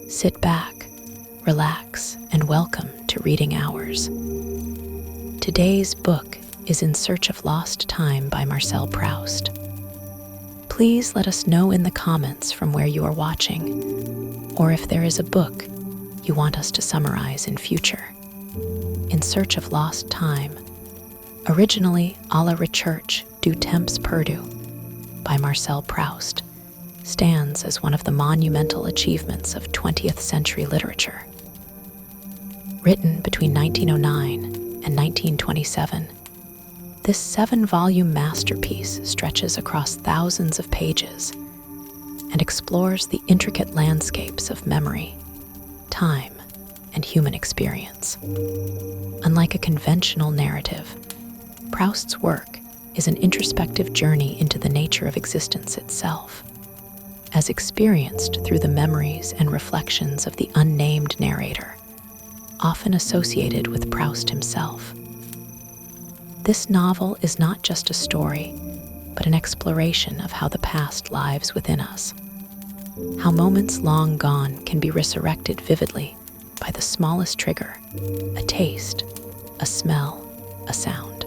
Sit back, relax, and welcome to Reading Hours. Today's book is In Search of Lost Time by Marcel Proust. Please let us know in the comments from where you are watching, or if there is a book you want us to summarize in future. In Search of Lost Time, originally à la recherche du temps perdu by Marcel Proust, stands as one of the monumental achievements of 20th century literature. Written between 1909 and 1927, this 7-volume masterpiece stretches across thousands of pages and explores the intricate landscapes of memory, time, and human experience. Unlike a conventional narrative, Proust's work is an introspective journey into the nature of existence itself, as experienced through the memories and reflections of the unnamed narrator, often associated with Proust himself. This novel is not just a story, but an exploration of how the past lives within us, how moments long gone can be resurrected vividly by the smallest trigger, a taste, a smell, a sound.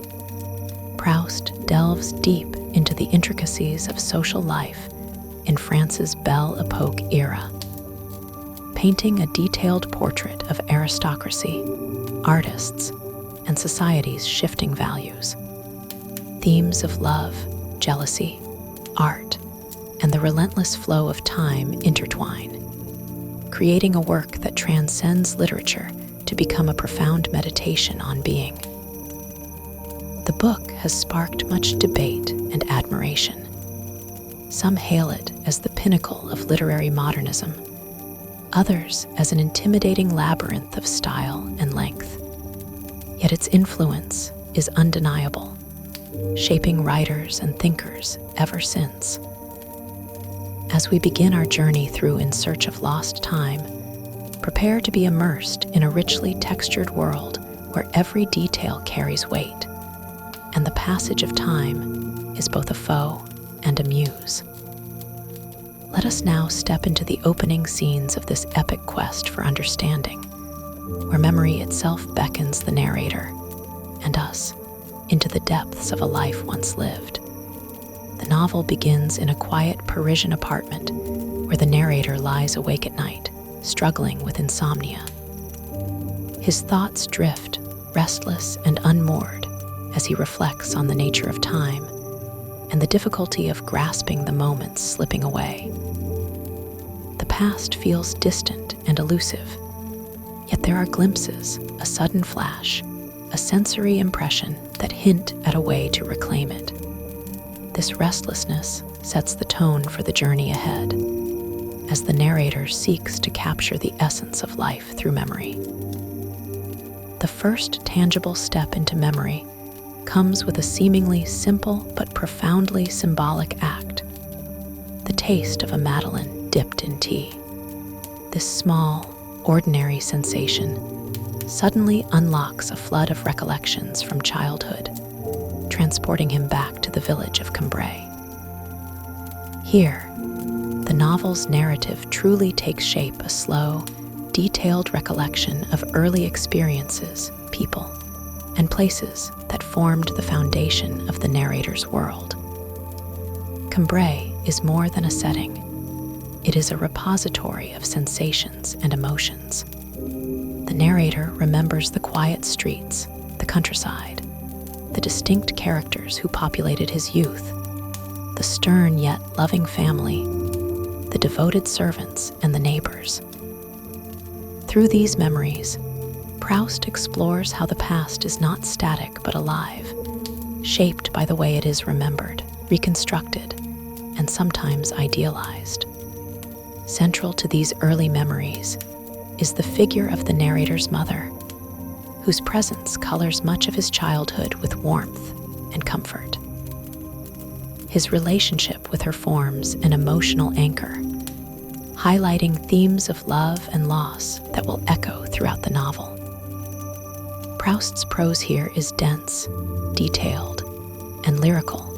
Proust delves deep into the intricacies of social life in France's Belle Epoque era, painting a detailed portrait of aristocracy, artists, and society's shifting values. Themes of love, jealousy, art, and the relentless flow of time intertwine, creating a work that transcends literature to become a profound meditation on being. The book has sparked much debate and admiration. Some hail it as the pinnacle of literary modernism, others as an intimidating labyrinth of style and length. Yet its influence is undeniable, shaping writers and thinkers ever since. As we begin our journey through In Search of Lost Time, prepare to be immersed in a richly textured world where every detail carries weight, and the passage of time is both a foe and a muse. Let us now step into the opening scenes of this epic quest for understanding, where memory itself beckons the narrator and us into the depths of a life once lived. The novel begins in a quiet Parisian apartment where the narrator lies awake at night, struggling with insomnia. His thoughts drift, restless and unmoored, as he reflects on the nature of time and the difficulty of grasping the moments slipping away. The past feels distant and elusive, yet there are glimpses, a sudden flash, a sensory impression that hint at a way to reclaim it. This restlessness sets the tone for the journey ahead, as the narrator seeks to capture the essence of life through memory. The first tangible step into memory comes with a seemingly simple but profoundly symbolic act: the taste of a madeleine dipped in tea. This small, ordinary sensation suddenly unlocks a flood of recollections from childhood, transporting him back to the village of Combray. Here, the novel's narrative truly takes shape, a slow, detailed recollection of early experiences, people, and places that formed the foundation of the narrator's world. Combray is more than a setting. It is a repository of sensations and emotions. The narrator remembers the quiet streets, the countryside, the distinct characters who populated his youth, the stern yet loving family, the devoted servants, and the neighbors. Through these memories, Proust explores how the past is not static but alive, shaped by the way it is remembered, reconstructed, and sometimes idealized. Central to these early memories is the figure of the narrator's mother, whose presence colors much of his childhood with warmth and comfort. His relationship with her forms an emotional anchor, highlighting themes of love and loss that will echo throughout the novel. Proust's prose here is dense, detailed, and lyrical,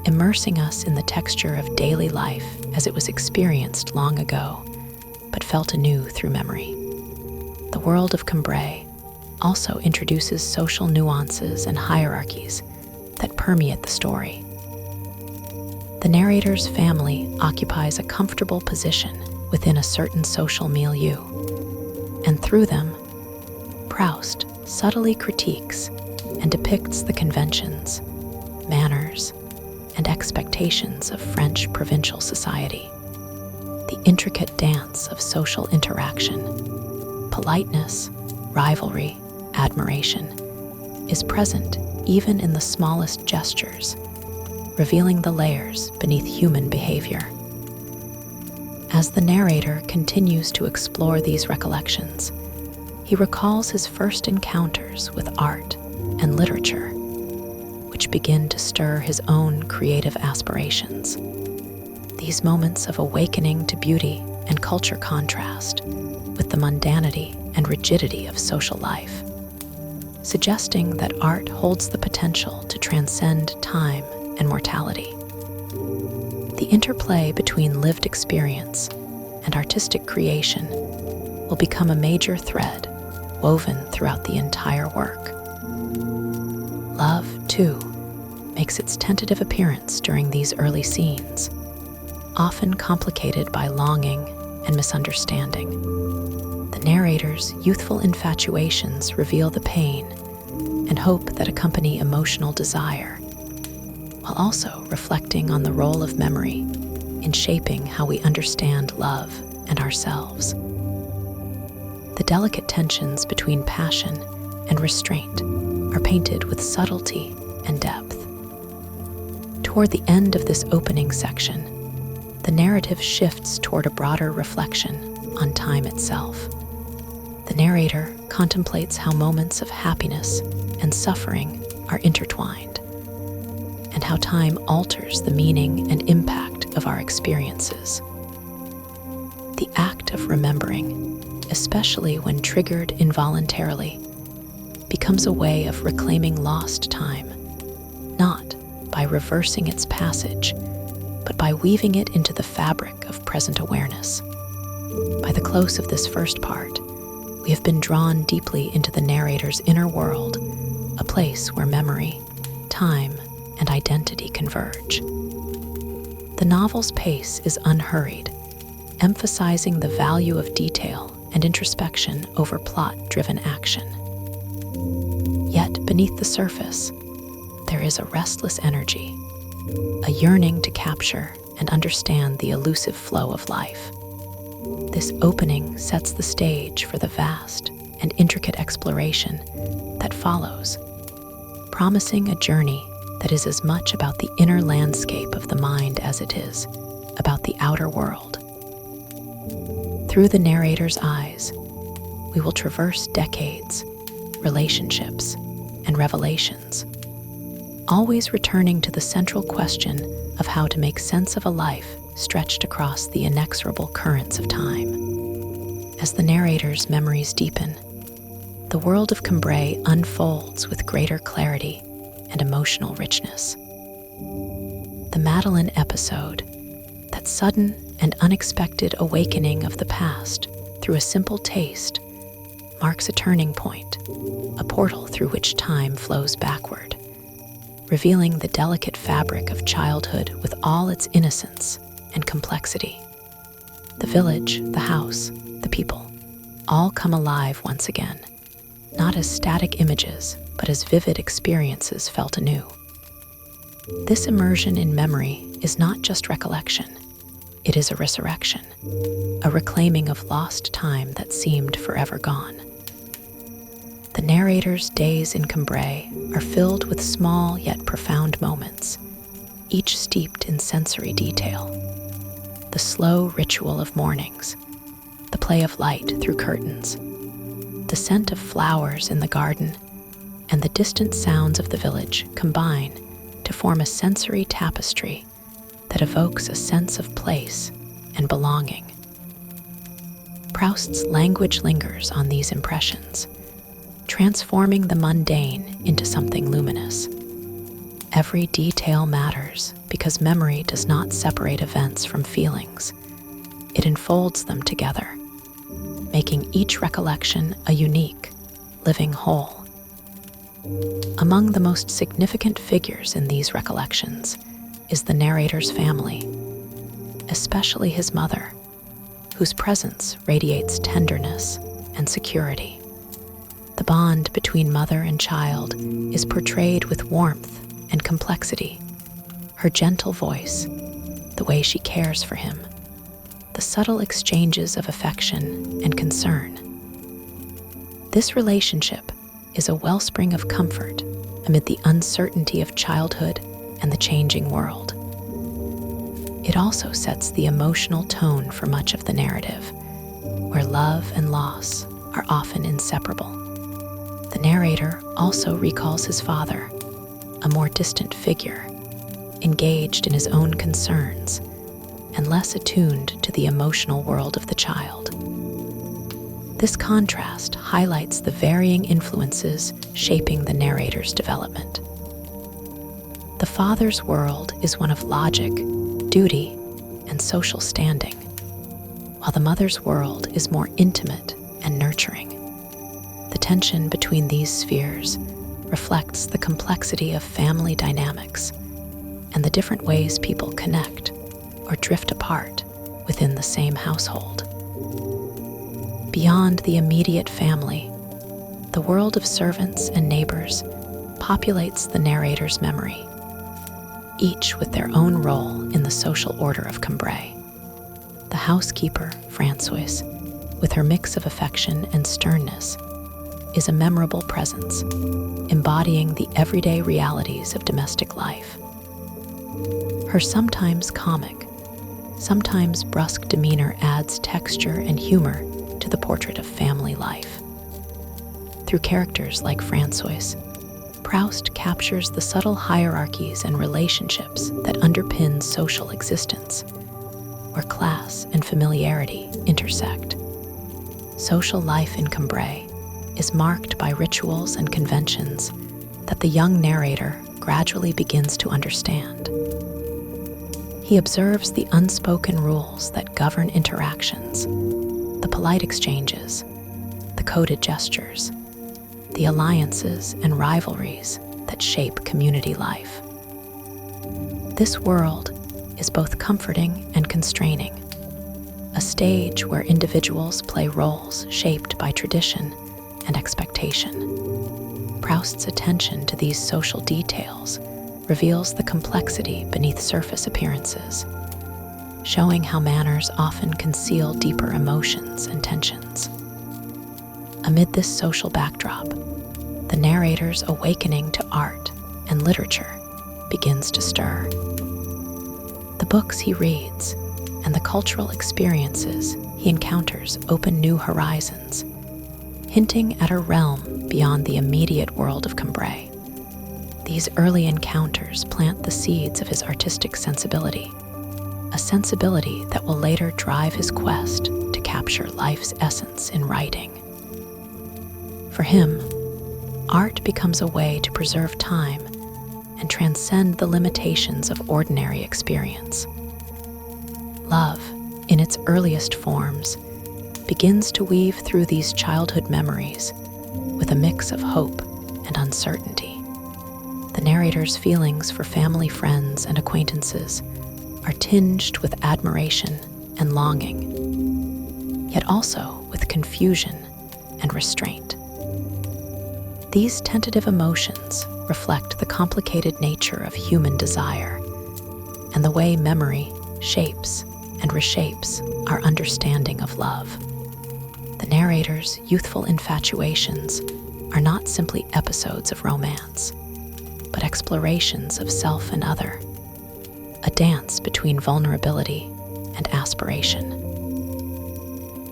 immersing us in the texture of daily life as it was experienced long ago, but felt anew through memory. The world of Combray also introduces social nuances and hierarchies that permeate the story. The narrator's family occupies a comfortable position within a certain social milieu, and through them, Proust subtly critiques and depicts the conventions, manners, and expectations of French provincial society. The intricate dance of social interaction, politeness, rivalry, admiration, is present even in the smallest gestures, revealing the layers beneath human behavior. As the narrator continues to explore these recollections, he recalls his first encounters with art and literature, which begin to stir his own creative aspirations. These moments of awakening to beauty and culture contrast with the mundanity and rigidity of social life, suggesting that art holds the potential to transcend time and mortality. The interplay between lived experience and artistic creation will become a major thread woven throughout the entire work. Love, too, makes its tentative appearance during these early scenes, often complicated by longing and misunderstanding. The narrator's youthful infatuations reveal the pain and hope that accompany emotional desire, while also reflecting on the role of memory in shaping how we understand love and ourselves. The delicate tensions between passion and restraint are painted with subtlety and depth. Toward the end of this opening section, the narrative shifts toward a broader reflection on time itself. The narrator contemplates how moments of happiness and suffering are intertwined, and how time alters the meaning and impact of our experiences. The act of remembering, especially when triggered involuntarily, becomes a way of reclaiming lost time, not by reversing its passage, but by weaving it into the fabric of present awareness. By the close of this first part, we have been drawn deeply into the narrator's inner world, a place where memory, time, and identity converge. The novel's pace is unhurried, emphasizing the value of detail and introspection over plot-driven action. Yet beneath the surface, there is a restless energy, a yearning to capture and understand the elusive flow of life. This opening sets the stage for the vast and intricate exploration that follows, promising a journey that is as much about the inner landscape of the mind as it is about the outer world. Through the narrator's eyes, we will traverse decades, relationships, and revelations, always returning to the central question of how to make sense of a life stretched across the inexorable currents of time. As the narrator's memories deepen, the world of Combray unfolds with greater clarity and emotional richness. The Madeleine episode, that sudden and unexpected awakening of the past through a simple taste, marks a turning point, a portal through which time flows backward, revealing the delicate fabric of childhood with all its innocence and complexity. The village, the house, the people, all come alive once again, not as static images, but as vivid experiences felt anew. This immersion in memory is not just recollection, it is a resurrection, a reclaiming of lost time that seemed forever gone. The narrator's days in Combray are filled with small yet profound moments, each steeped in sensory detail. The slow ritual of mornings, the play of light through curtains, the scent of flowers in the garden, and the distant sounds of the village combine to form a sensory tapestry that evokes a sense of place and belonging. Proust's language lingers on these impressions, transforming the mundane into something luminous. Every detail matters because memory does not separate events from feelings. It enfolds them together, making each recollection a unique, living whole. Among the most significant figures in these recollections is the narrator's family, especially his mother, whose presence radiates tenderness and security. The bond between mother and child is portrayed with warmth and complexity. Her gentle voice, the way she cares for him, the subtle exchanges of affection and concern. This relationship is a wellspring of comfort amid the uncertainty of childhood and the changing world. It also sets the emotional tone for much of the narrative, where love and loss are often inseparable. The narrator also recalls his father, a more distant figure, engaged in his own concerns and less attuned to the emotional world of the child. This contrast highlights the varying influences shaping the narrator's development. The father's world is one of logic, duty, and social standing, while the mother's world is more intimate and nurturing. The tension between these spheres reflects the complexity of family dynamics and the different ways people connect or drift apart within the same household. Beyond the immediate family, the world of servants and neighbors populates the narrator's memory, each with their own role in the social order of Combray. The housekeeper, Françoise, with her mix of affection and sternness, is a memorable presence, embodying the everyday realities of domestic life. Her sometimes comic, sometimes brusque demeanor adds texture and humor to the portrait of family life. Through characters like Françoise, Proust captures the subtle hierarchies and relationships that underpin social existence, where class and familiarity intersect. Social life in Combray is marked by rituals and conventions that the young narrator gradually begins to understand. He observes the unspoken rules that govern interactions, the polite exchanges, the coded gestures, the alliances and rivalries that shape community life. This world is both comforting and constraining, a stage where individuals play roles shaped by tradition and expectation. Proust's attention to these social details reveals the complexity beneath surface appearances, showing how manners often conceal deeper emotions and tensions. Amid this social backdrop, the narrator's awakening to art and literature begins to stir. The books he reads and the cultural experiences he encounters open new horizons, hinting at a realm beyond the immediate world of Combray. These early encounters plant the seeds of his artistic sensibility, a sensibility that will later drive his quest to capture life's essence in writing. For him, art becomes a way to preserve time and transcend the limitations of ordinary experience. Love, in its earliest forms, begins to weave through these childhood memories with a mix of hope and uncertainty. The narrator's feelings for family, friends, and acquaintances are tinged with admiration and longing, yet also with confusion and restraint. These tentative emotions reflect the complicated nature of human desire and the way memory shapes and reshapes our understanding of love. The narrator's youthful infatuations are not simply episodes of romance, but explorations of self and other, a dance between vulnerability and aspiration.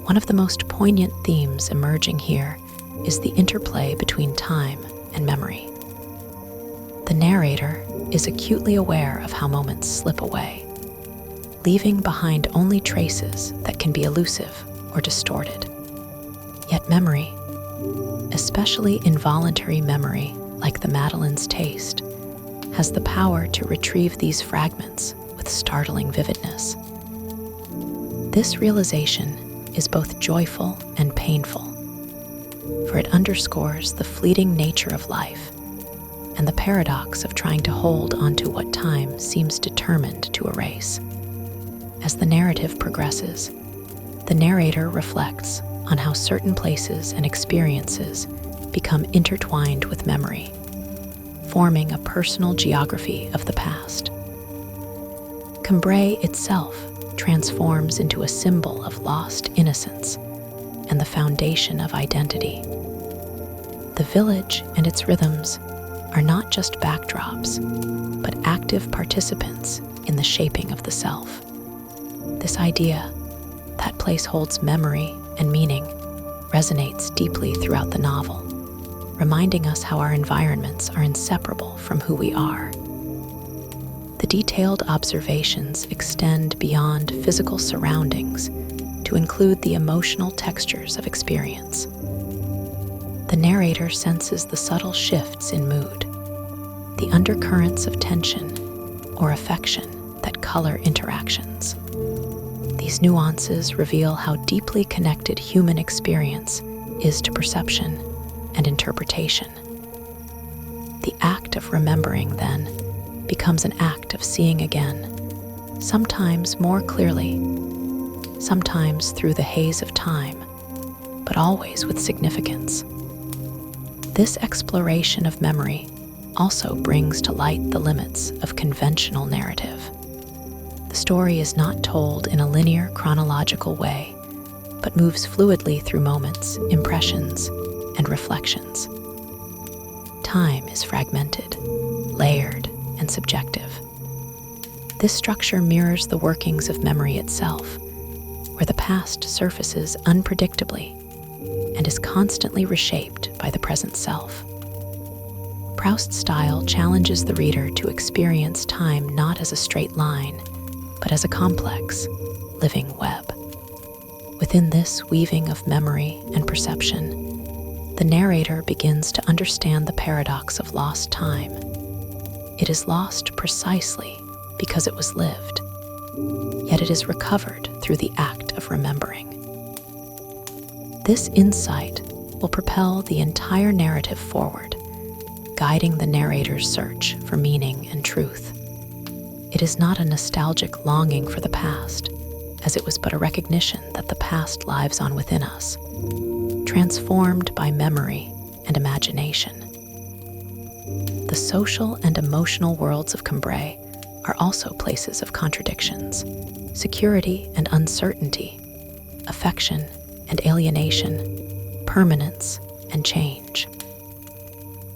One of the most poignant themes emerging here is the interplay between time and memory. The narrator is acutely aware of how moments slip away, leaving behind only traces that can be elusive or distorted. Yet memory, especially involuntary memory like the madeleine's taste, has the power to retrieve these fragments with startling vividness. This realization is both joyful and painful, for it underscores the fleeting nature of life and the paradox of trying to hold onto what time seems determined to erase. As the narrative progresses, the narrator reflects on how certain places and experiences become intertwined with memory, forming a personal geography of the past. Combray itself transforms into a symbol of lost innocence and the foundation of identity. The village and its rhythms are not just backdrops, but active participants in the shaping of the self. This idea, that place holds memory and meaning, resonates deeply throughout the novel, reminding us how our environments are inseparable from who we are. The detailed observations extend beyond physical surroundings to include the emotional textures of experience. The narrator senses the subtle shifts in mood, the undercurrents of tension or affection that color interactions. These nuances reveal how deeply connected human experience is to perception and interpretation. The act of remembering, then, becomes an act of seeing again, sometimes more clearly, sometimes through the haze of time, but always with significance. This exploration of memory also brings to light the limits of conventional narrative. The story is not told in a linear, chronological way, but moves fluidly through moments, impressions, and reflections. Time is fragmented, layered, and subjective. This structure mirrors the workings of memory itself, where the past surfaces unpredictably and is constantly reshaped by the present self. Proust's style challenges the reader to experience time not as a straight line, but as a complex, living web. Within this weaving of memory and perception, the narrator begins to understand the paradox of lost time. It is lost precisely because it was lived, yet it is recovered through the act of remembering. This insight will propel the entire narrative forward, guiding the narrator's search for meaning and truth. It is not a nostalgic longing for the past, as it was but a recognition that the past lives on within us, transformed by memory and imagination. The social and emotional worlds of Combray are also places of contradictions, security and uncertainty, affection and alienation, permanence and change.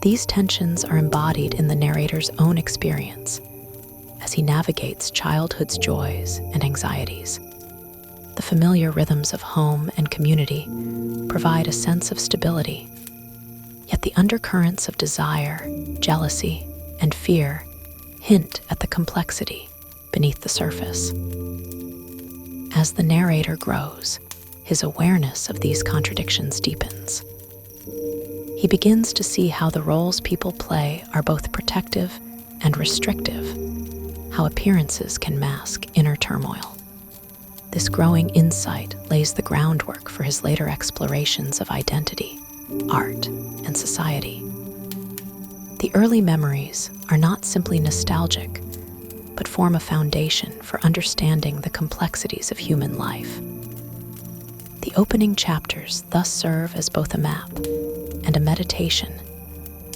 These tensions are embodied in the narrator's own experience as he navigates childhood's joys and anxieties. The familiar rhythms of home and community provide a sense of stability, yet the undercurrents of desire, jealousy, and fear hint at the complexity beneath the surface. As the narrator grows, his awareness of these contradictions deepens. He begins to see how the roles people play are both protective and restrictive, how appearances can mask inner turmoil. This growing insight lays the groundwork for his later explorations of identity, art, and society. The early memories are not simply nostalgic, but form a foundation for understanding the complexities of human life. The opening chapters thus serve as both a map and a meditation,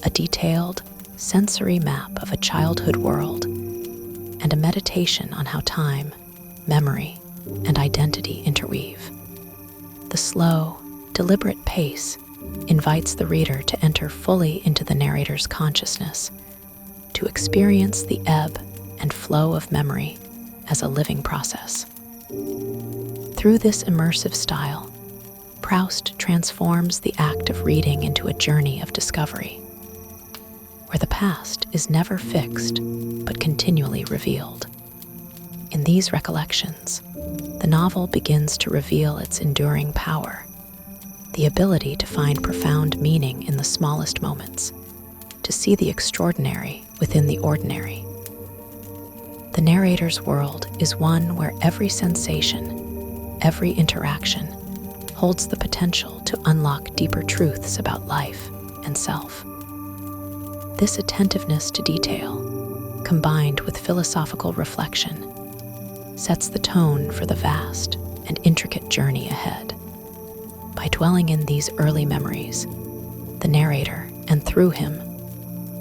a detailed, sensory map of a childhood world, and a meditation on how time, memory, and identity interweave. The slow, deliberate pace invites the reader to enter fully into the narrator's consciousness, to experience the ebb and flow of memory as a living process. Through this immersive style, Proust transforms the act of reading into a journey of discovery, where the past is never fixed but continually revealed. In these recollections, the novel begins to reveal its enduring power, the ability to find profound meaning in the smallest moments, to see the extraordinary within the ordinary. The narrator's world is one where every sensation, every interaction, holds the potential to unlock deeper truths about life and self. This attentiveness to detail, combined with philosophical reflection, sets the tone for the vast and intricate journey ahead. By dwelling in these early memories, the narrator, and through him,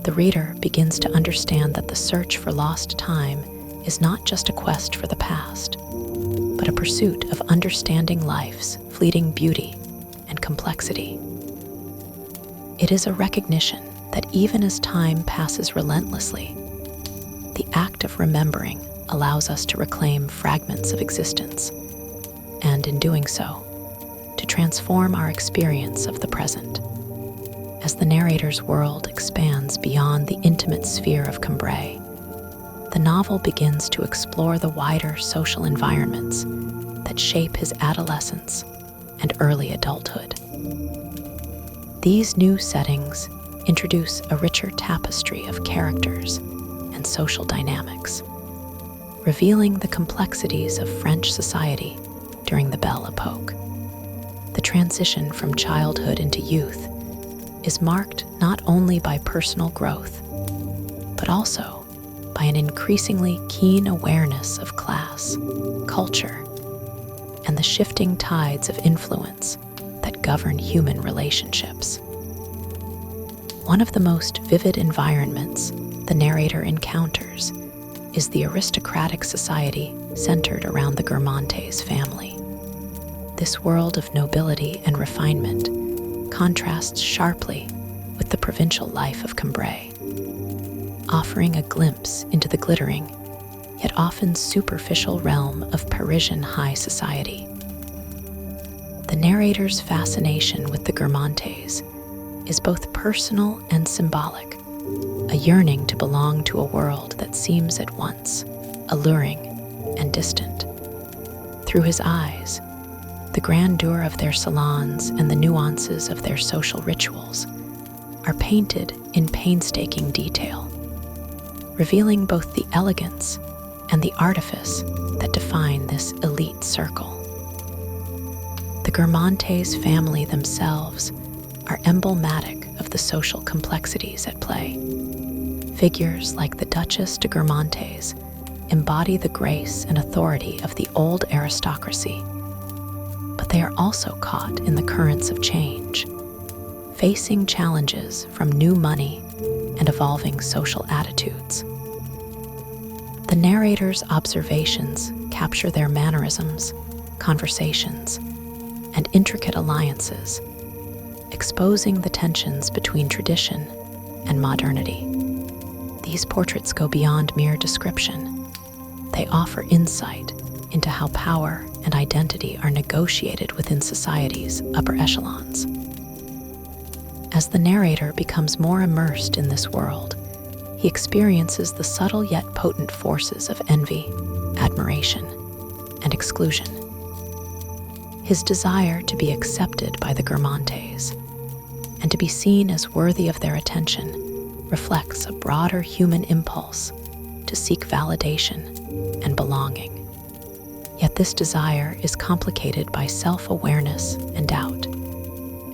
the reader begins to understand that the search for lost time is not just a quest for the past, but a pursuit of understanding life's fleeting beauty and complexity. It is a recognition that even as time passes relentlessly, the act of remembering allows us to reclaim fragments of existence, and in doing so, to transform our experience of the present. As the narrator's world expands beyond the intimate sphere of Combray, the novel begins to explore the wider social environments that shape his adolescence and early adulthood. These new settings introduce a richer tapestry of characters and social dynamics, revealing the complexities of French society during the Belle Epoque. The transition from childhood into youth is marked not only by personal growth, but also by an increasingly keen awareness of class, culture, and the shifting tides of influence that govern human relationships. One of the most vivid environments the narrator encounters is the aristocratic society centered around the Guermantes family. This world of nobility and refinement contrasts sharply with the provincial life of Combray, offering a glimpse into the glittering, yet often superficial realm of Parisian high society. The narrator's fascination with the Guermantes is both personal and symbolic, a yearning to belong to a world that seems at once alluring and distant. Through his eyes, the grandeur of their salons and the nuances of their social rituals are painted in painstaking detail, revealing both the elegance and the artifice that define this elite circle. The Guermantes family themselves are emblematic of the social complexities at play. Figures like the Duchesse de Guermantes embody the grace and authority of the old aristocracy, but they are also caught in the currents of change, facing challenges from new money and evolving social attitudes. The narrator's observations capture their mannerisms, conversations, and intricate alliances, exposing the tensions between tradition and modernity. These portraits go beyond mere description. They offer insight into how power and identity are negotiated within society's upper echelons. As the narrator becomes more immersed in this world, he experiences the subtle yet potent forces of envy, admiration, and exclusion. His desire to be accepted by the Guermantes and to be seen as worthy of their attention reflects a broader human impulse to seek validation and belonging. Yet this desire is complicated by self-awareness and doubt,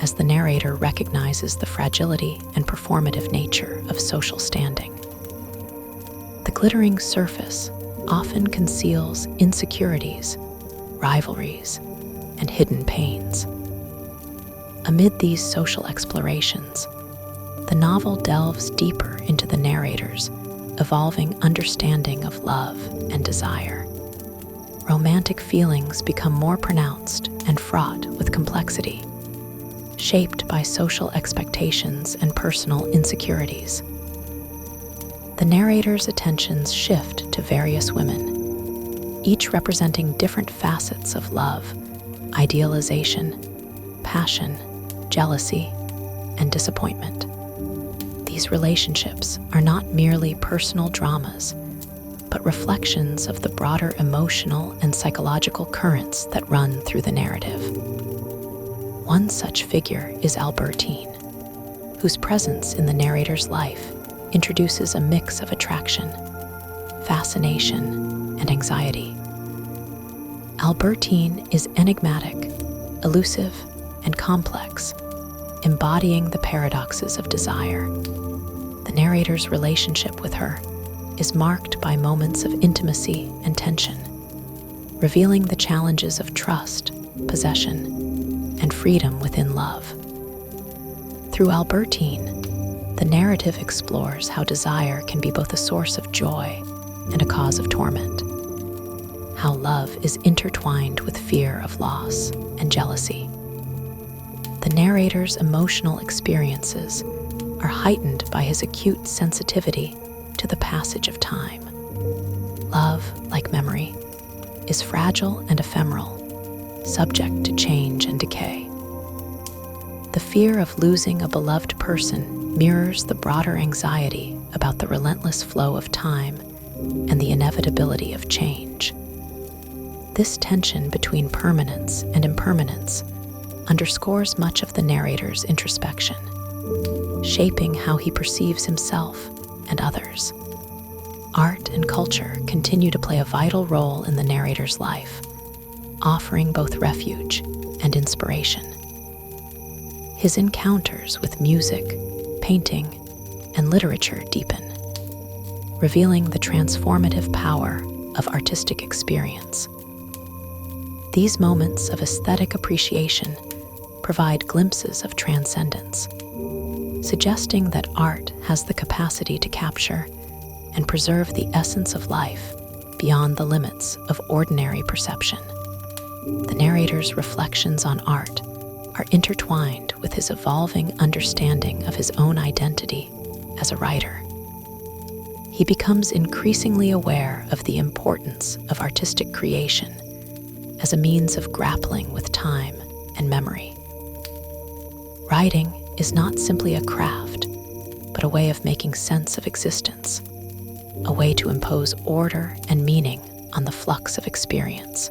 as the narrator recognizes the fragility and performative nature of social standing. The glittering surface often conceals insecurities, rivalries, and hidden pains. Amid these social explorations, the novel delves deeper into the narrator's evolving understanding of love and desire. Romantic feelings become more pronounced and fraught with complexity, shaped by social expectations and personal insecurities. The narrator's attentions shift to various women, each representing different facets of love, idealization, passion, jealousy, and disappointment. These relationships are not merely personal dramas, but reflections of the broader emotional and psychological currents that run through the narrative. One such figure is Albertine, whose presence in the narrator's life introduces a mix of attraction, fascination, and anxiety. Albertine is enigmatic, elusive, and complex, embodying the paradoxes of desire. The narrator's relationship with her is marked by moments of intimacy and tension, revealing the challenges of trust, possession, and freedom within love. Through Albertine, the narrative explores how desire can be both a source of joy and a cause of torment, how love is intertwined with fear of loss and jealousy. The narrator's emotional experiences are heightened by his acute sensitivity to the passage of time. Love, like memory, is fragile and ephemeral, subject to change and decay. The fear of losing a beloved person mirrors the broader anxiety about the relentless flow of time and the inevitability of change. This tension between permanence and impermanence underscores much of the narrator's introspection, shaping how he perceives himself and others. Art and culture continue to play a vital role in the narrator's life, offering both refuge and inspiration. His encounters with music, painting, and literature deepen, revealing the transformative power of artistic experience. These moments of aesthetic appreciation provide glimpses of transcendence, suggesting that art has the capacity to capture and preserve the essence of life beyond the limits of ordinary perception. The narrator's reflections on art are intertwined with his evolving understanding of his own identity as a writer. He becomes increasingly aware of the importance of artistic creation as a means of grappling with time and memory. Writing is not simply a craft, but a way of making sense of existence, a way to impose order and meaning on the flux of experience.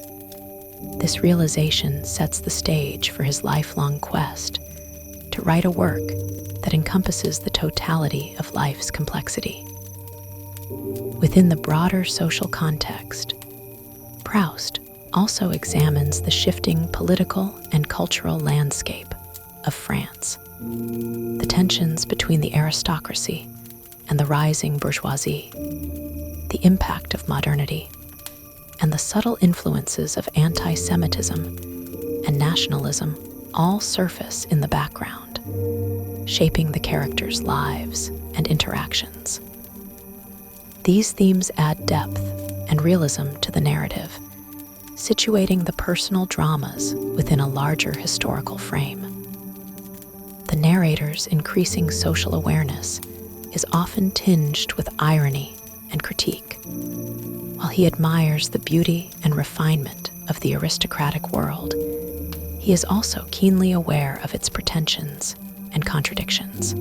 This realization sets the stage for his lifelong quest to write a work that encompasses the totality of life's complexity. Within the broader social context, Proust also examines the shifting political and cultural landscape of France, the tensions between the aristocracy and the rising bourgeoisie, the impact of modernity, and the subtle influences of anti-Semitism and nationalism all surface in the background, shaping the characters' lives and interactions. These themes add depth and realism to the narrative, situating the personal dramas within a larger historical frame. The narrator's increasing social awareness is often tinged with irony and critique. While he admires the beauty and refinement of the aristocratic world, he is also keenly aware of its pretensions and contradictions.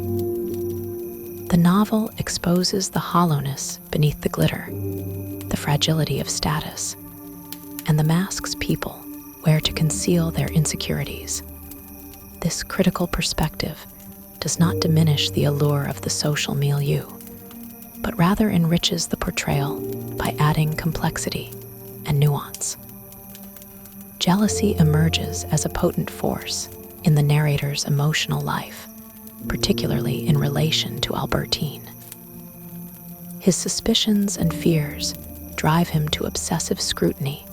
The novel exposes the hollowness beneath the glitter, the fragility of status, and the masks people wear to conceal their insecurities. This critical perspective does not diminish the allure of the social milieu, but rather enriches the portrayal by adding complexity and nuance. Jealousy emerges as a potent force in the narrator's emotional life, particularly in relation to Albertine. His suspicions and fears drive him to obsessive scrutiny,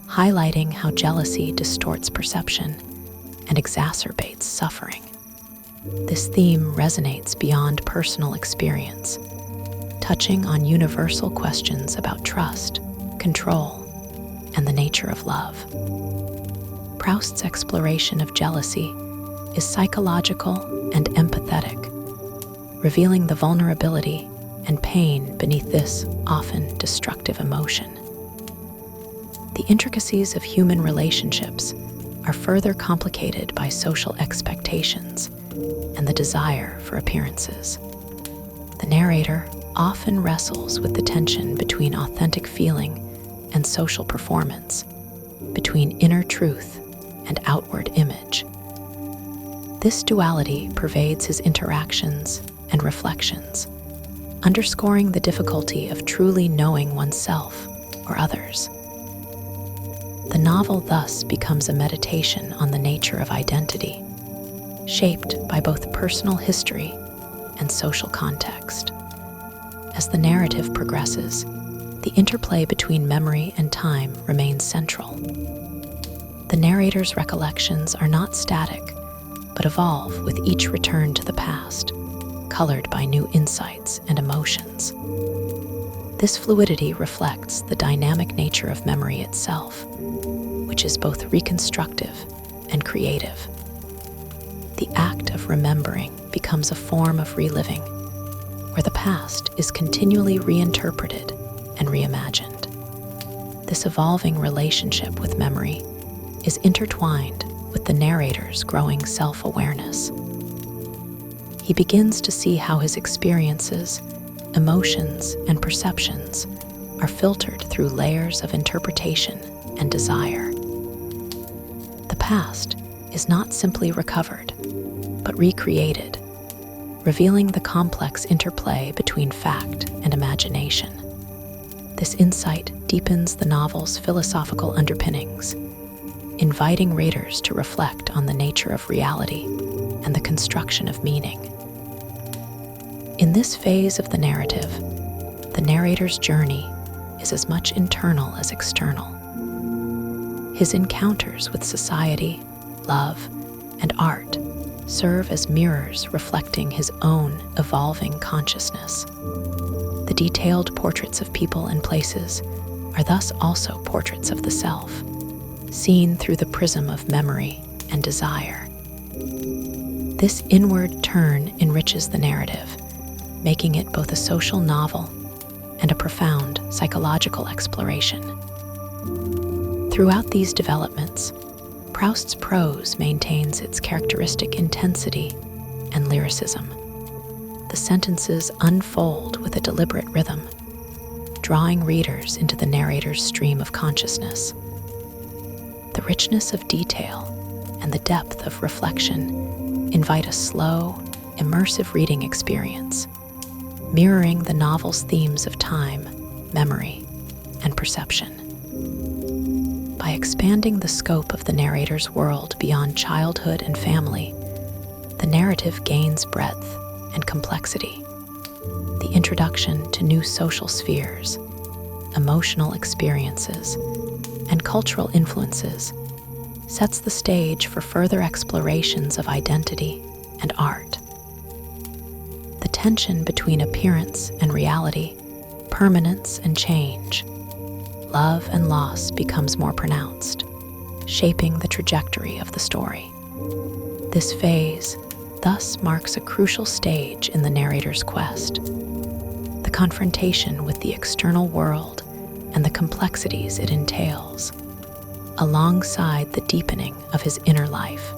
highlighting how jealousy distorts perception and exacerbates suffering. This theme resonates beyond personal experience, touching on universal questions about trust, control, and the nature of love. Proust's exploration of jealousy is psychological and empathetic, revealing the vulnerability and pain beneath this often destructive emotion. The intricacies of human relationships are further complicated by social expectations and the desire for appearances. The narrator often wrestles with the tension between authentic feeling and social performance, between inner truth and outward image. This duality pervades his interactions and reflections, underscoring the difficulty of truly knowing oneself or others. The novel thus becomes a meditation on the nature of identity, shaped by both personal history and social context. As the narrative progresses, the interplay between memory and time remains central. The narrator's recollections are not static, but evolve with each return to the past, colored by new insights and emotions. This fluidity reflects the dynamic nature of memory itself, which is both reconstructive and creative. The act of remembering becomes a form of reliving, where the past is continually reinterpreted and reimagined. This evolving relationship with memory is intertwined with the narrator's growing self-awareness. He begins to see how his experiences, emotions, and perceptions are filtered through layers of interpretation and desire. The past is not simply recovered, but recreated, revealing the complex interplay between fact and imagination. This insight deepens the novel's philosophical underpinnings, inviting readers to reflect on the nature of reality and the construction of meaning. In this phase of the narrative, the narrator's journey is as much internal as external. His encounters with society, love, and art serve as mirrors reflecting his own evolving consciousness. The detailed portraits of people and places are thus also portraits of the self, seen through the prism of memory and desire. This inward turn enriches the narrative, making it both a social novel and a profound psychological exploration. Throughout these developments, Proust's prose maintains its characteristic intensity and lyricism. The sentences unfold with a deliberate rhythm, drawing readers into the narrator's stream of consciousness. The richness of detail and the depth of reflection invite a slow, immersive reading experience, mirroring the novel's themes of time, memory, and perception. By expanding the scope of the narrator's world beyond childhood and family, the narrative gains breadth and complexity. The introduction to new social spheres, emotional experiences, and cultural influences sets the stage for further explorations of identity and art. The tension between appearance and reality, permanence and change, love and loss becomes more pronounced, shaping the trajectory of the story. This phase thus marks a crucial stage in the narrator's quest, the confrontation with the external world and the complexities it entails, alongside the deepening of his inner life.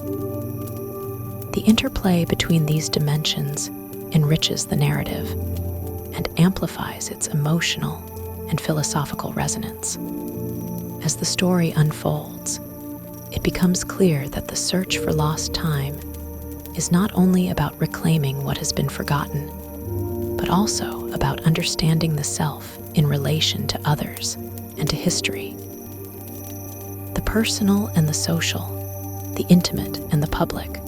The interplay between these dimensions enriches the narrative and amplifies its emotional and philosophical resonance. As the story unfolds, it becomes clear that the search for lost time is not only about reclaiming what has been forgotten, but also about understanding the self in relation to others and to history. The personal and the social, the intimate and the public,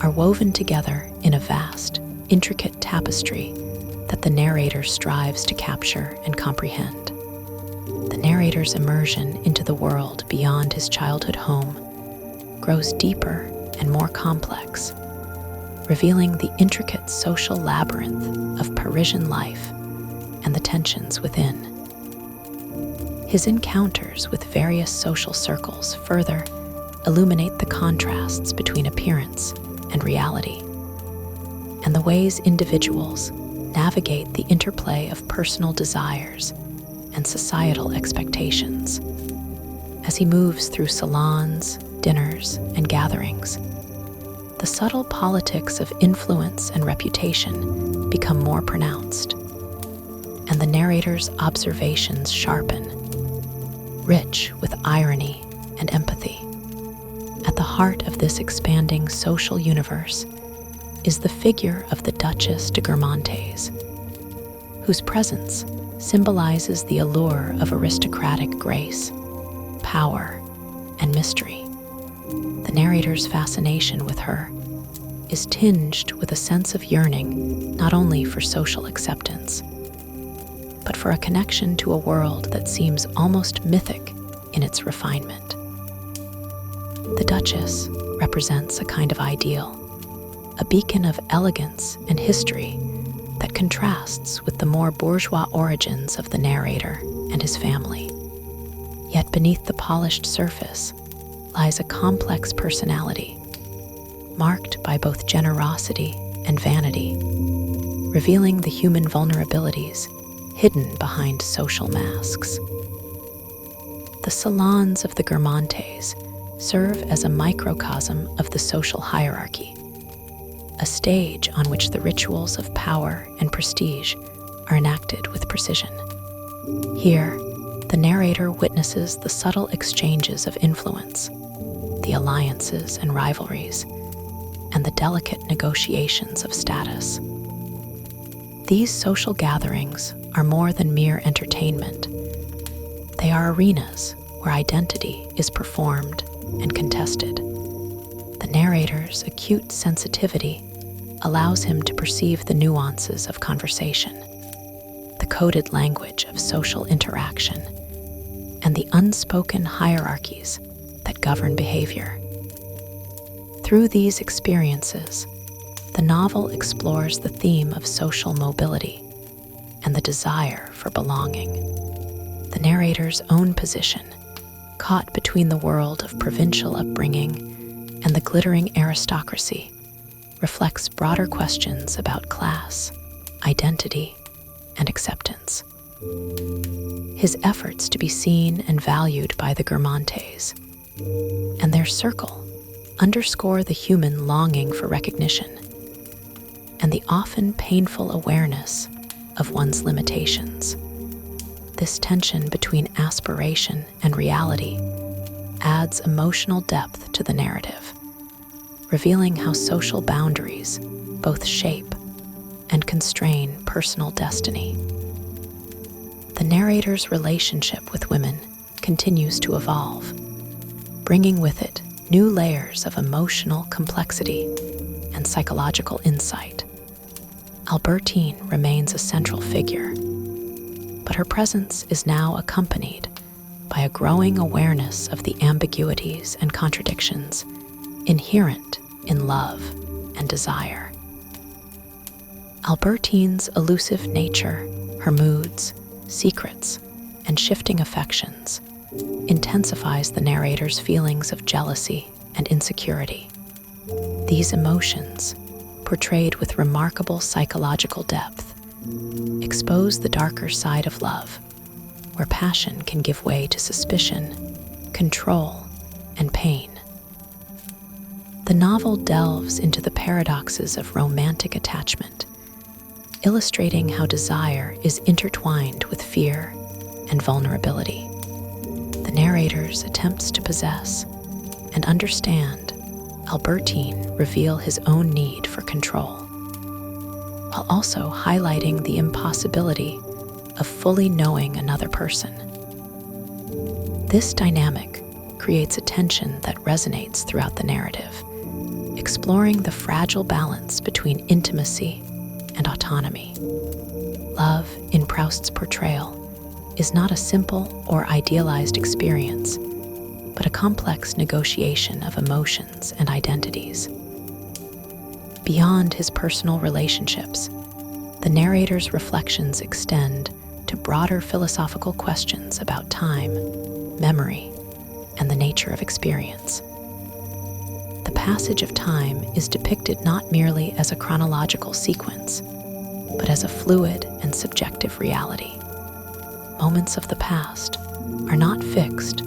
are woven together in a vast, intricate tapestry that the narrator strives to capture and comprehend. The narrator's immersion into the world beyond his childhood home grows deeper and more complex, revealing the intricate social labyrinth of Parisian life and the tensions within. His encounters with various social circles further illuminate the contrasts between appearance and reality, and the ways individuals navigate the interplay of personal desires and societal expectations. As he moves through salons, dinners, and gatherings, the subtle politics of influence and reputation become more pronounced, and the narrator's observations sharpen, rich with irony and empathy. At the heart of this expanding social universe is the figure of the Duchess de Guermantes, whose presence symbolizes the allure of aristocratic grace, power, and mystery. The narrator's fascination with her is tinged with a sense of yearning not only for social acceptance, but for a connection to a world that seems almost mythic in its refinement. The Duchess represents a kind of ideal, a beacon of elegance and history that contrasts with the more bourgeois origins of the narrator and his family. Yet beneath the polished surface lies a complex personality, marked by both generosity and vanity, revealing the human vulnerabilities hidden behind social masks. The salons of the Guermantes serve as a microcosm of the social hierarchy, a stage on which the rituals of power and prestige are enacted with precision. Here, the narrator witnesses the subtle exchanges of influence, the alliances and rivalries, and the delicate negotiations of status. These social gatherings are more than mere entertainment. They are arenas where identity is performed and contested. The narrator's acute sensitivity allows him to perceive the nuances of conversation, the coded language of social interaction, and the unspoken hierarchies that govern behavior. Through these experiences, the novel explores the theme of social mobility and the desire for belonging. The narrator's own position, caught between the world of provincial upbringing and the glittering aristocracy, reflects broader questions about class, identity, and acceptance. His efforts to be seen and valued by the Guermantes and their circle underscore the human longing for recognition and the often painful awareness of one's limitations. This tension between aspiration and reality adds emotional depth to the narrative, revealing how social boundaries both shape and constrain personal destiny. The narrator's relationship with women continues to evolve, bringing with it new layers of emotional complexity and psychological insight. Albertine remains a central figure, but her presence is now accompanied by a growing awareness of the ambiguities and contradictions inherent in love and desire. Albertine's elusive nature, her moods, secrets, and shifting affections intensifies the narrator's feelings of jealousy and insecurity. These emotions, portrayed with remarkable psychological depth, expose the darker side of love, where passion can give way to suspicion, control, and pain. The novel delves into the paradoxes of romantic attachment, illustrating how desire is intertwined with fear and vulnerability. The narrator's attempts to possess and understand Albertine reveal his own need for control, while also highlighting the impossibility of fully knowing another person. This dynamic creates a tension that resonates throughout the narrative, exploring the fragile balance between intimacy and autonomy. Love, in Proust's portrayal, is not a simple or idealized experience, but a complex negotiation of emotions and identities. Beyond his personal relationships, the narrator's reflections extend to broader philosophical questions about time, memory, and the nature of experience. The passage of time is depicted not merely as a chronological sequence, but as a fluid and subjective reality. Moments of the past are not fixed,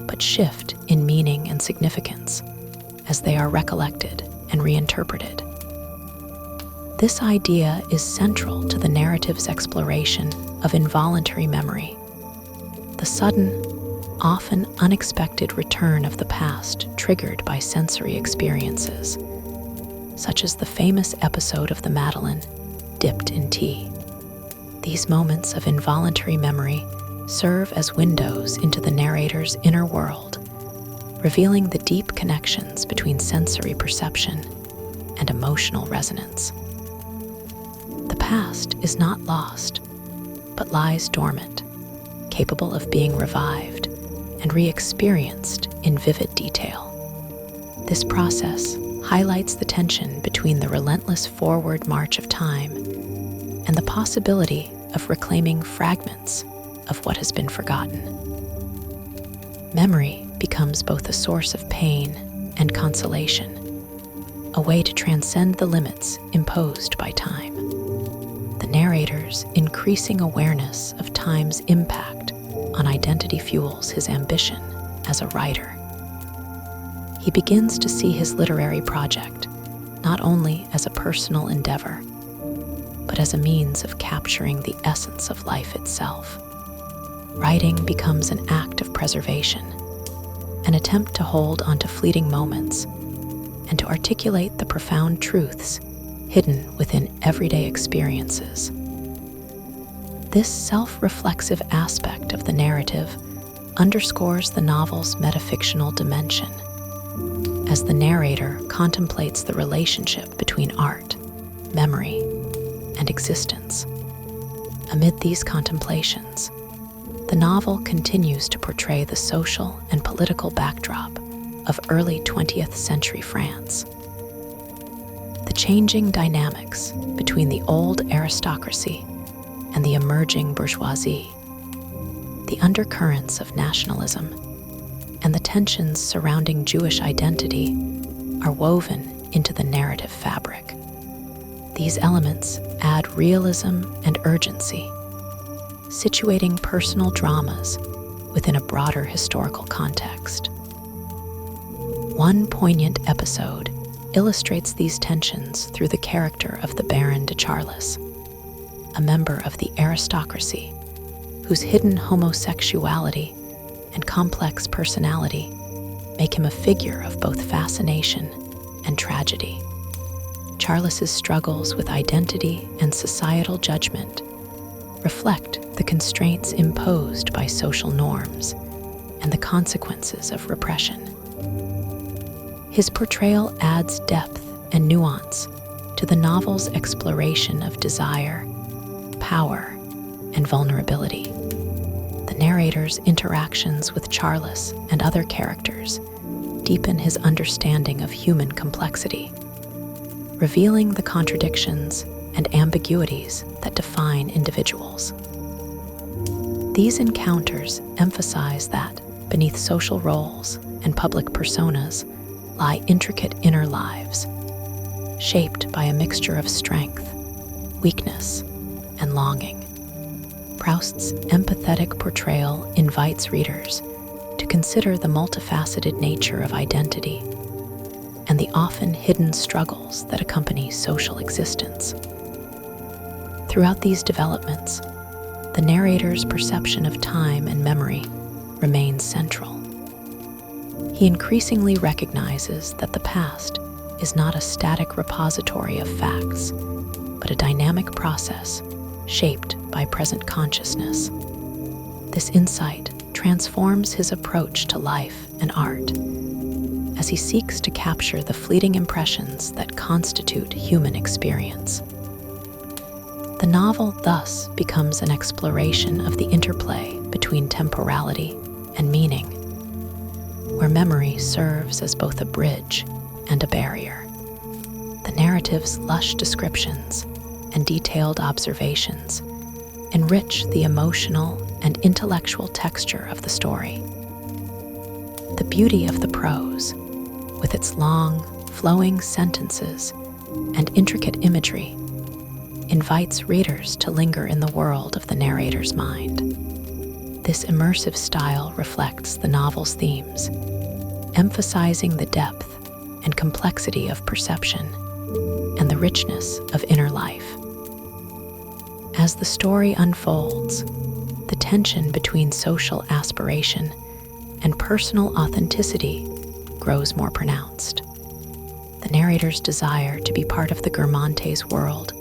but shift in meaning and significance as they are recollected and reinterpreted. This idea is central to the narrative's exploration of involuntary memory, the sudden, often unexpected return of the past triggered by sensory experiences, such as the famous episode of the Madeleine, dipped in tea. These moments of involuntary memory serve as windows into the narrator's inner world, revealing the deep connections between sensory perception and emotional resonance. The past is not lost, but lies dormant, capable of being revived and re-experienced in vivid detail. This process highlights the tension between the relentless forward march of time and the possibility of reclaiming fragments of what has been forgotten. Memory becomes both a source of pain and consolation, a way to transcend the limits imposed by time. The narrator's increasing awareness of time's impact on identity fuels his ambition as a writer. He begins to see his literary project not only as a personal endeavor, but as a means of capturing the essence of life itself. Writing becomes an act of preservation, an attempt to hold onto fleeting moments and to articulate the profound truths hidden within everyday experiences. This self-reflexive aspect of the narrative underscores the novel's metafictional dimension, as the narrator contemplates the relationship between art, memory, and existence. Amid these contemplations, the novel continues to portray the social and political backdrop of early 20th century France. The changing dynamics between the old aristocracy and the emerging bourgeoisie, the undercurrents of nationalism, and the tensions surrounding Jewish identity are woven into the narrative fabric. These elements add realism and urgency, situating personal dramas within a broader historical context. One poignant episode illustrates these tensions through the character of the Baron de Charlis, a member of the aristocracy whose hidden homosexuality and complex personality make him a figure of both fascination and tragedy. Charlis's struggles with identity and societal judgment reflect the constraints imposed by social norms and the consequences of repression. His portrayal adds depth and nuance to the novel's exploration of desire, power, and vulnerability. The narrator's interactions with Charlis and other characters deepen his understanding of human complexity, revealing the contradictions and ambiguities that define individuals. These encounters emphasize that beneath social roles and public personas lie intricate inner lives, shaped by a mixture of strength, weakness, and longing. Proust's empathetic portrayal invites readers to consider the multifaceted nature of identity and the often hidden struggles that accompany social existence. Throughout these developments, the narrator's perception of time and memory remains central. He increasingly recognizes that the past is not a static repository of facts, but a dynamic process shaped by present consciousness. This insight transforms his approach to life and art, as he seeks to capture the fleeting impressions that constitute human experience. The novel thus becomes an exploration of the interplay between temporality and meaning, where memory serves as both a bridge and a barrier. The narrative's lush descriptions and detailed observations enrich the emotional and intellectual texture of the story. The beauty of the prose, with its long, flowing sentences and intricate imagery, invites readers to linger in the world of the narrator's mind. This immersive style reflects the novel's themes, emphasizing the depth and complexity of perception and the richness of inner life. As the story unfolds, the tension between social aspiration and personal authenticity grows more pronounced. The narrator's desire to be part of the Guermantes world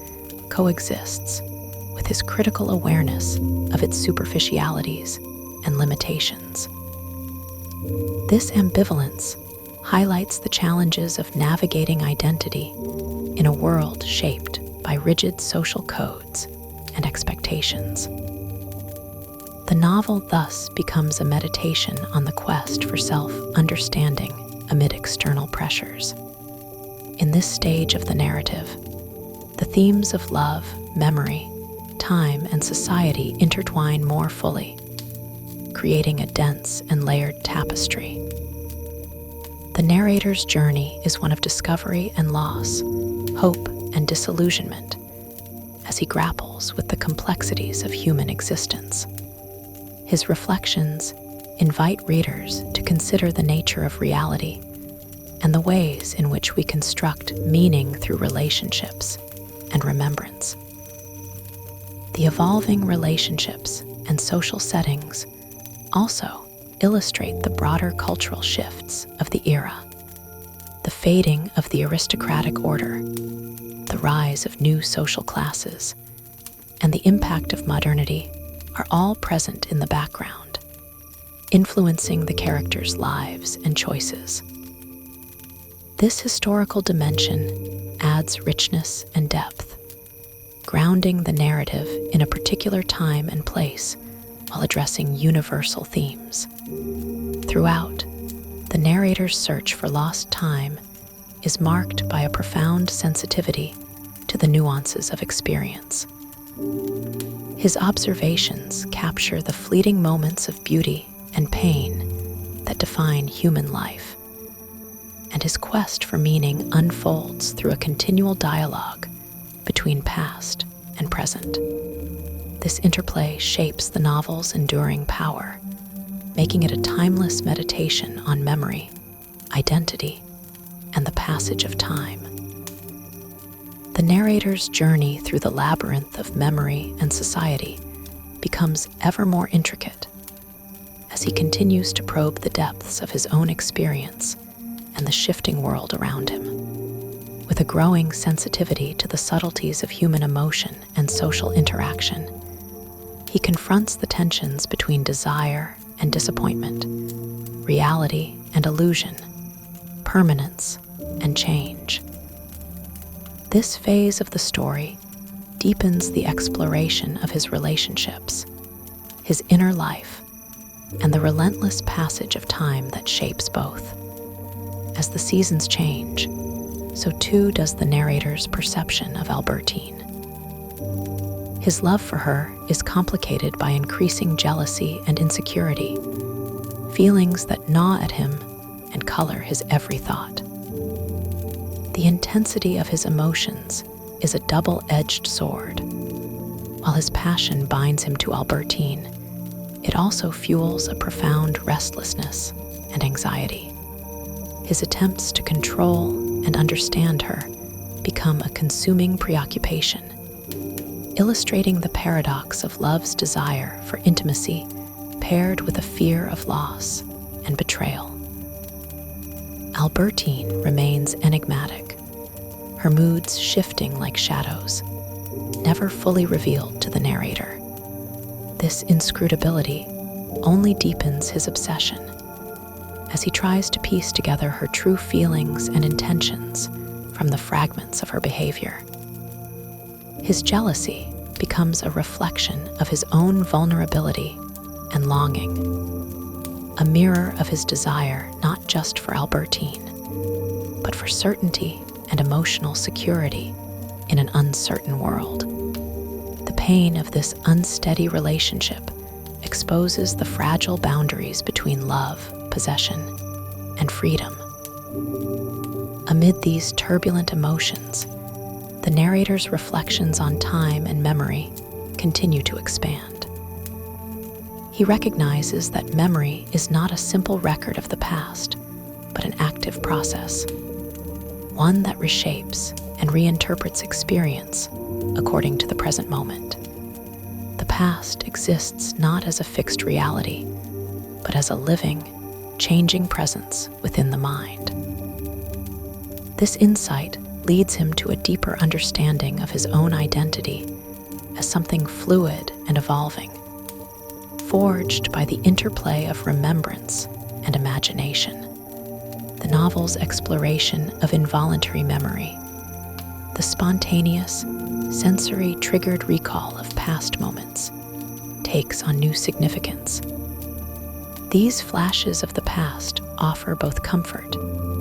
coexists with his critical awareness of its superficialities and limitations. This ambivalence highlights the challenges of navigating identity in a world shaped by rigid social codes and expectations. The novel thus becomes a meditation on the quest for self-understanding amid external pressures. In this stage of the narrative, the themes of love, memory, time, and society intertwine more fully, creating a dense and layered tapestry. The narrator's journey is one of discovery and loss, hope and disillusionment, as he grapples with the complexities of human existence. His reflections invite readers to consider the nature of reality and the ways in which we construct meaning through relationships and remembrance. The evolving relationships and social settings also illustrate the broader cultural shifts of the era. The fading of the aristocratic order, the rise of new social classes, and the impact of modernity are all present in the background, influencing the characters' lives and choices. This historical dimension adds richness and depth, grounding the narrative in a particular time and place while addressing universal themes. Throughout, the narrator's search for lost time is marked by a profound sensitivity to the nuances of experience. His observations capture the fleeting moments of beauty and pain that define human life, and his quest for meaning unfolds through a continual dialogue between past and present. This interplay shapes the novel's enduring power, making it a timeless meditation on memory, identity, and the passage of time. The narrator's journey through the labyrinth of memory and society becomes ever more intricate as he continues to probe the depths of his own experience and the shifting world around him. With a growing sensitivity to the subtleties of human emotion and social interaction, he confronts the tensions between desire and disappointment, reality and illusion, permanence and change. This phase of the story deepens the exploration of his relationships, his inner life, and the relentless passage of time that shapes both. As the seasons change, so too does the narrator's perception of Albertine. His love for her is complicated by increasing jealousy and insecurity, feelings that gnaw at him and color his every thought. The intensity of his emotions is a double-edged sword. While his passion binds him to Albertine, it also fuels a profound restlessness and anxiety. His attempts to control and understand her become a consuming preoccupation, illustrating the paradox of love's desire for intimacy paired with a fear of loss and betrayal. Albertine remains enigmatic, her moods shifting like shadows, never fully revealed to the narrator. This inscrutability only deepens his obsession as he tries to piece together her true feelings and intentions from the fragments of her behavior. His jealousy becomes a reflection of his own vulnerability and longing, a mirror of his desire not just for Albertine, but for certainty and emotional security in an uncertain world. The pain of this unsteady relationship exposes the fragile boundaries between love, possession, and freedom. Amid these turbulent emotions, the narrator's reflections on time and memory continue to expand. He recognizes that memory is not a simple record of the past, but an active process, one that reshapes and reinterprets experience according to the present moment. The past exists not as a fixed reality, but as a living, changing presence within the mind. This insight leads him to a deeper understanding of his own identity as something fluid and evolving, forged by the interplay of remembrance and imagination. The novel's exploration of involuntary memory, the spontaneous, sensory-triggered recall of past moments, takes on new significance. These flashes of the past offer both comfort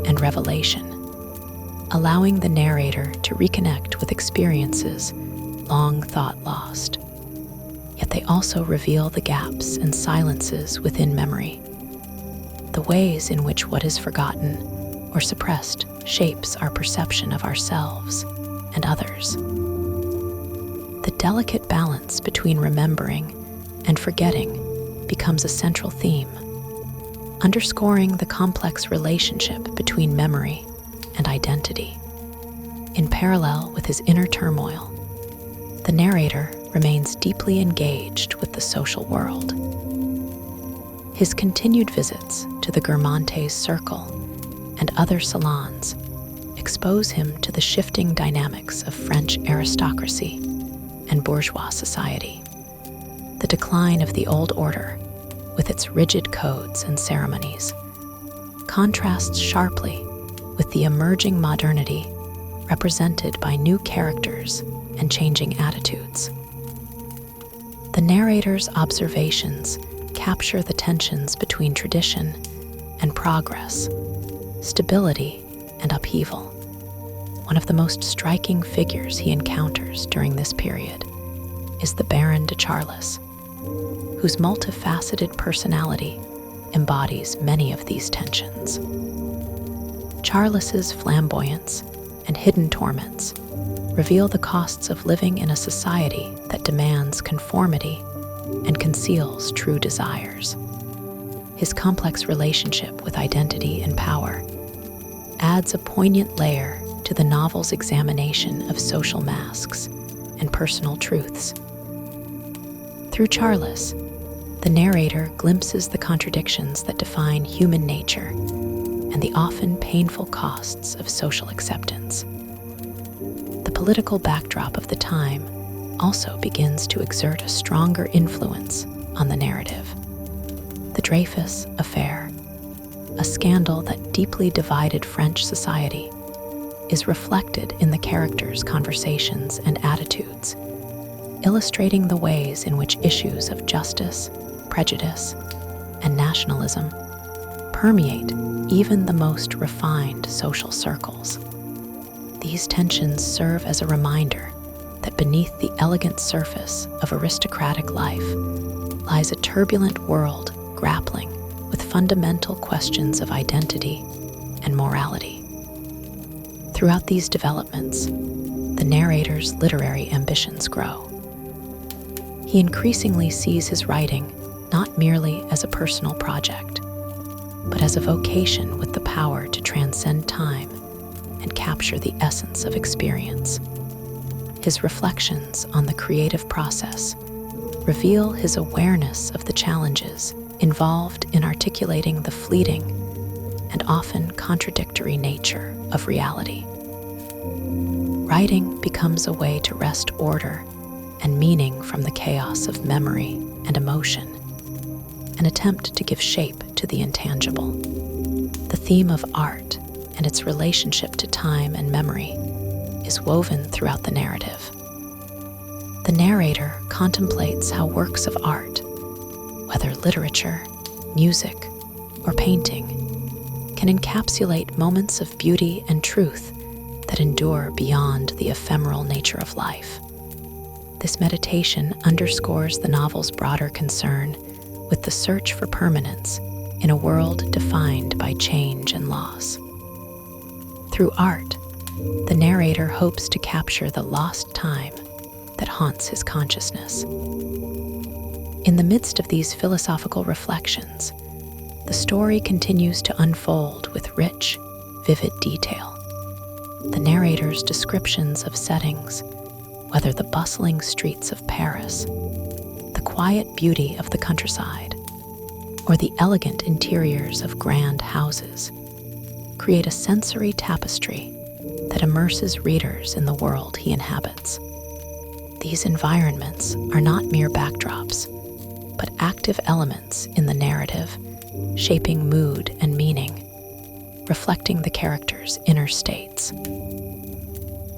and revelation, allowing the narrator to reconnect with experiences long thought lost. Yet they also reveal the gaps and silences within memory, the ways in which what is forgotten or suppressed shapes our perception of ourselves and others. The delicate balance between remembering and forgetting becomes a central theme, underscoring the complex relationship between memory and identity. In parallel with his inner turmoil, the narrator remains deeply engaged with the social world. His continued visits to the Guermantes circle and other salons expose him to the shifting dynamics of French aristocracy and bourgeois society. The decline of the old order, with its rigid codes and ceremonies, contrasts sharply with the emerging modernity represented by new characters and changing attitudes. The narrator's observations capture the tensions between tradition and progress, stability and upheaval. One of the most striking figures he encounters during this period is the Baron de Charles, whose multifaceted personality embodies many of these tensions. Charles's flamboyance and hidden torments reveal the costs of living in a society that demands conformity and conceals true desires. His complex relationship with identity and power adds a poignant layer to the novel's examination of social masks and personal truths. Through Charles, the narrator glimpses the contradictions that define human nature and the often painful costs of social acceptance. The political backdrop of the time also begins to exert a stronger influence on the narrative. The Dreyfus Affair, a scandal that deeply divided French society, is reflected in the characters' conversations and attitudes, illustrating the ways in which issues of justice, prejudice, and nationalism permeate even the most refined social circles. These tensions serve as a reminder that beneath the elegant surface of aristocratic life lies a turbulent world grappling with fundamental questions of identity and morality. Throughout these developments, the narrator's literary ambitions grow. He increasingly sees his writing not merely as a personal project, but as a vocation with the power to transcend time and capture the essence of experience. His reflections on the creative process reveal his awareness of the challenges involved in articulating the fleeting and often contradictory nature of reality. Writing becomes a way to wrest order and meaning from the chaos of memory and emotion, an attempt to give shape to the intangible. The theme of art and its relationship to time and memory is woven throughout the narrative. The narrator contemplates how works of art, whether literature, music, or painting, can encapsulate moments of beauty and truth that endure beyond the ephemeral nature of life. This meditation underscores the novel's broader concern with the search for permanence in a world defined by change and loss. Through art, the narrator hopes to capture the lost time that haunts his consciousness. In the midst of these philosophical reflections, the story continues to unfold with rich, vivid detail. The narrator's descriptions of settings, whether the bustling streets of Paris, the quiet beauty of the countryside, or the elegant interiors of grand houses create a sensory tapestry that immerses readers in the world he inhabits. These environments are not mere backdrops, but active elements in the narrative, shaping mood and meaning, reflecting the character's inner states.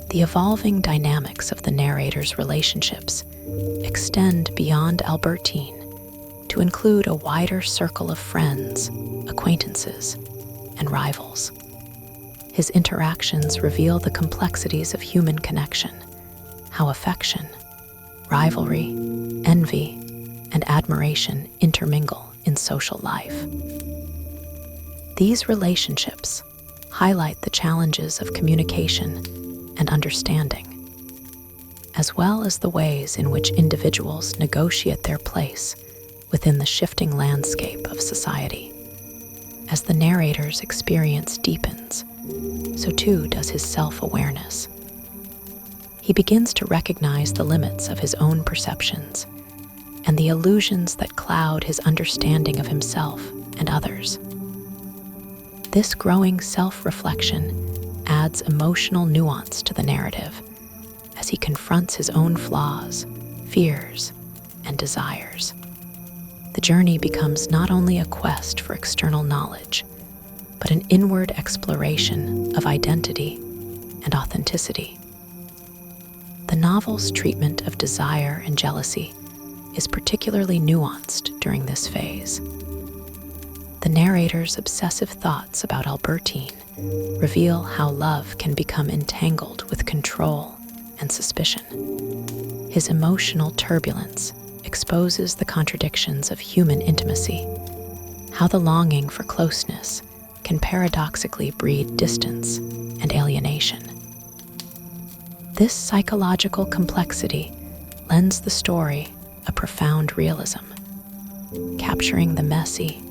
The evolving dynamics of the narrator's relationships extend beyond Albertine to include a wider circle of friends, acquaintances, and rivals. His interactions reveal the complexities of human connection, how affection, rivalry, envy, and admiration intermingle in social life. These relationships highlight the challenges of communication and understanding, as well as the ways in which individuals negotiate their place within the shifting landscape of society. As the narrator's experience deepens, so too does his self-awareness. He begins to recognize the limits of his own perceptions and the illusions that cloud his understanding of himself and others. This growing self-reflection adds emotional nuance to the narrative as he confronts his own flaws, fears, and desires. The journey becomes not only a quest for external knowledge, but an inward exploration of identity and authenticity. The novel's treatment of desire and jealousy is particularly nuanced during this phase. The narrator's obsessive thoughts about Albertine reveal how love can become entangled with control and suspicion. His emotional turbulence exposes the contradictions of human intimacy, how the longing for closeness can paradoxically breed distance and alienation. This psychological complexity lends the story a profound realism, capturing the messy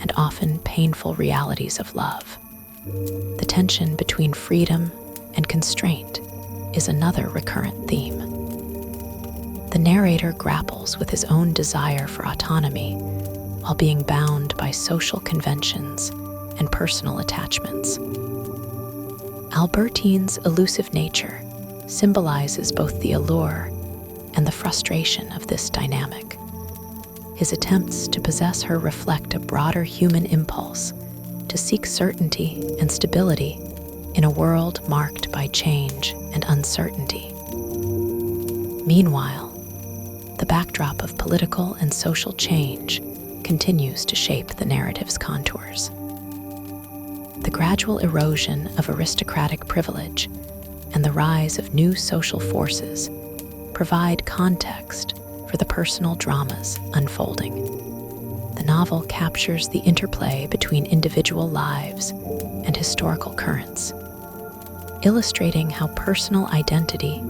and often painful realities of love. The tension between freedom and constraint is another recurrent theme. The narrator grapples with his own desire for autonomy while being bound by social conventions and personal attachments. Albertine's elusive nature symbolizes both the allure and the frustration of this dynamic. His attempts to possess her reflect a broader human impulse to seek certainty and stability in a world marked by change and uncertainty. Meanwhile, the backdrop of political and social change continues to shape the narrative's contours. The gradual erosion of aristocratic privilege and the rise of new social forces provide context for the personal dramas unfolding. The novel captures the interplay between individual lives and historical currents, illustrating how personal identity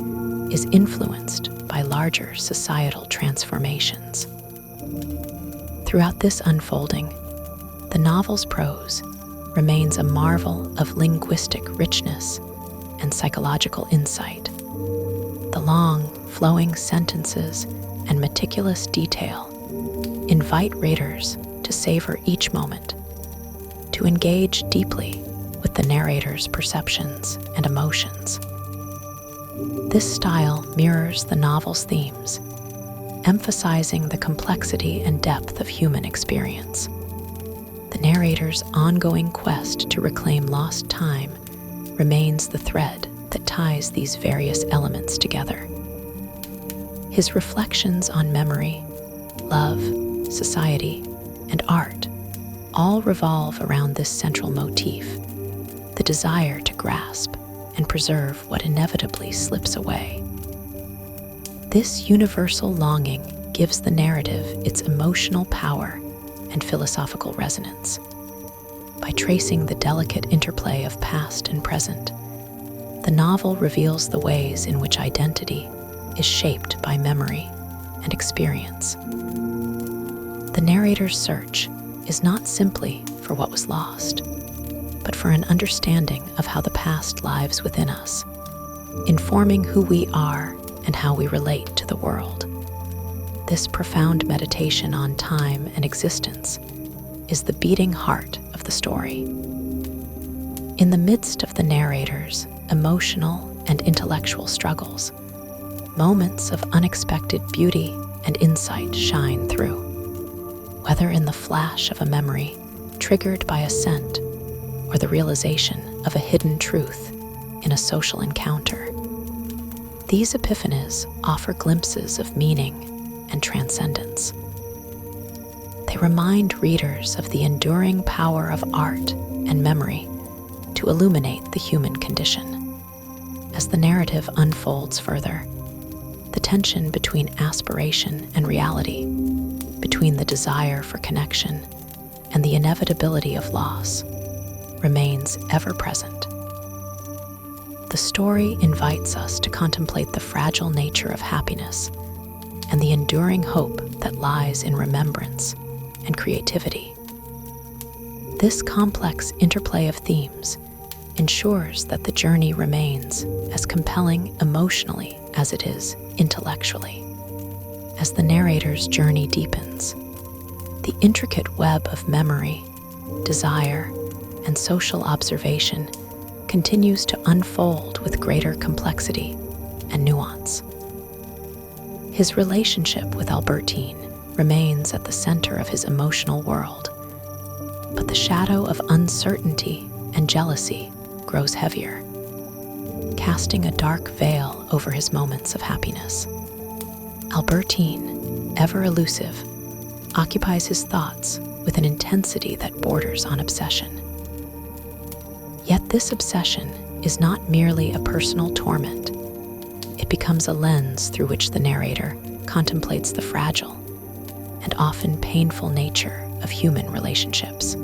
is influenced by larger societal transformations. Throughout this unfolding, the novel's prose remains a marvel of linguistic richness and psychological insight. The long, flowing sentences and meticulous detail invite readers to savor each moment, to engage deeply with the narrator's perceptions and emotions. This style mirrors the novel's themes, emphasizing the complexity and depth of human experience. The narrator's ongoing quest to reclaim lost time remains the thread that ties these various elements together. His reflections on memory, love, society, and art all revolve around this central motif, the desire to grasp and preserve what inevitably slips away. This universal longing gives the narrative its emotional power and philosophical resonance. By tracing the delicate interplay of past and present, the novel reveals the ways in which identity is shaped by memory and experience. The narrator's search is not simply for what was lost, but for an understanding of how the past lives within us, informing who we are and how we relate to the world. This profound meditation on time and existence is the beating heart of the story. In the midst of the narrator's emotional and intellectual struggles, moments of unexpected beauty and insight shine through. Whether in the flash of a memory triggered by a scent or the realization of a hidden truth in a social encounter, these epiphanies offer glimpses of meaning and transcendence. They remind readers of the enduring power of art and memory to illuminate the human condition. As the narrative unfolds further, the tension between aspiration and reality, between the desire for connection and the inevitability of loss, remains ever present. The story invites us to contemplate the fragile nature of happiness and the enduring hope that lies in remembrance and creativity. This complex interplay of themes ensures that the journey remains as compelling emotionally as it is intellectually. As the narrator's journey deepens, the intricate web of memory, desire, and social observation continues to unfold with greater complexity and nuance. His relationship with Albertine remains at the center of his emotional world, but the shadow of uncertainty and jealousy grows heavier, casting a dark veil over his moments of happiness. Albertine, ever elusive, occupies his thoughts with an intensity that borders on obsession. Yet this obsession is not merely a personal torment. It becomes a lens through which the narrator contemplates the fragile and often painful nature of human relationships.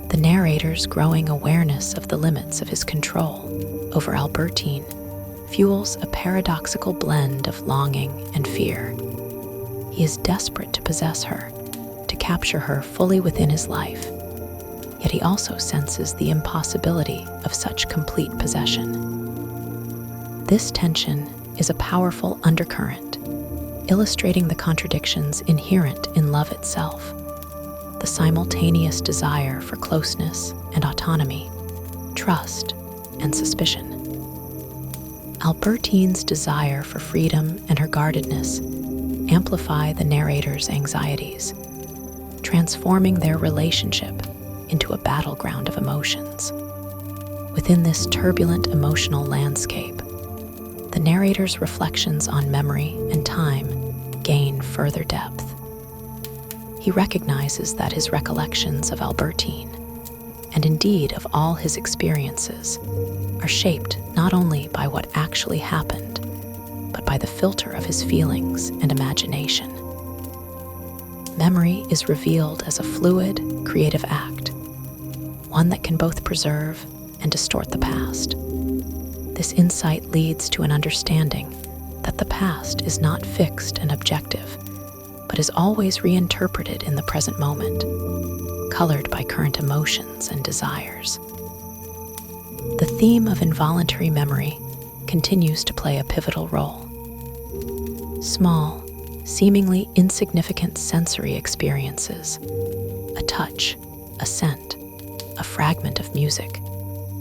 The narrator's growing awareness of the limits of his control over Albertine fuels a paradoxical blend of longing and fear. He is desperate to possess her, to capture her fully within his life, yet he also senses the impossibility of such complete possession. This tension is a powerful undercurrent, illustrating the contradictions inherent in love itself, the simultaneous desire for closeness and autonomy, trust and suspicion. Albertine's desire for freedom and her guardedness amplify the narrator's anxieties, transforming their relationship into a battleground of emotions. Within this turbulent emotional landscape, the narrator's reflections on memory and time gain further depth. He recognizes that his recollections of Albertine, and indeed of all his experiences, are shaped not only by what actually happened, but by the filter of his feelings and imagination. Memory is revealed as a fluid, creative act, one that can both preserve and distort the past. This insight leads to an understanding that the past is not fixed and objective, but is always reinterpreted in the present moment, colored by current emotions and desires. The theme of involuntary memory continues to play a pivotal role. Small, seemingly insignificant sensory experiences, a touch, a scent, a fragment of music,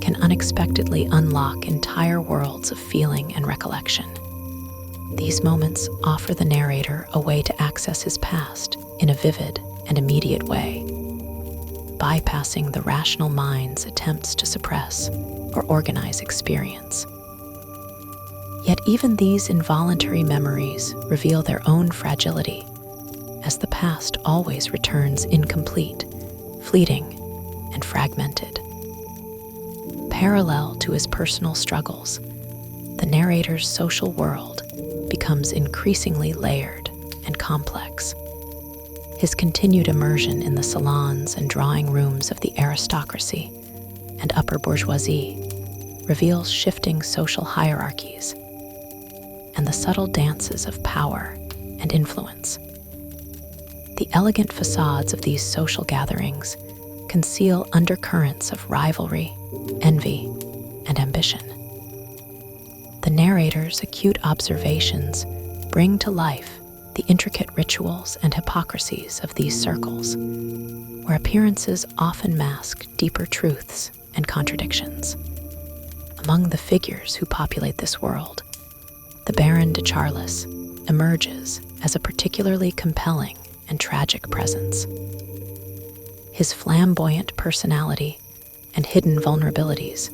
can unexpectedly unlock entire worlds of feeling and recollection. These moments offer the narrator a way to access his past in a vivid and immediate way, bypassing the rational mind's attempts to suppress or organize experience. Yet even these involuntary memories reveal their own fragility, as the past always returns incomplete, fleeting, and fragmented. Parallel to his personal struggles, the narrator's social world becomes increasingly layered and complex. His continued immersion in the salons and drawing rooms of the aristocracy and upper bourgeoisie reveals shifting social hierarchies and the subtle dances of power and influence. The elegant facades of these social gatherings conceal undercurrents of rivalry, envy, and ambition. The narrator's acute observations bring to life the intricate rituals and hypocrisies of these circles, where appearances often mask deeper truths and contradictions. Among the figures who populate this world, the Baron de Charlis emerges as a particularly compelling and tragic presence. His flamboyant personality and hidden vulnerabilities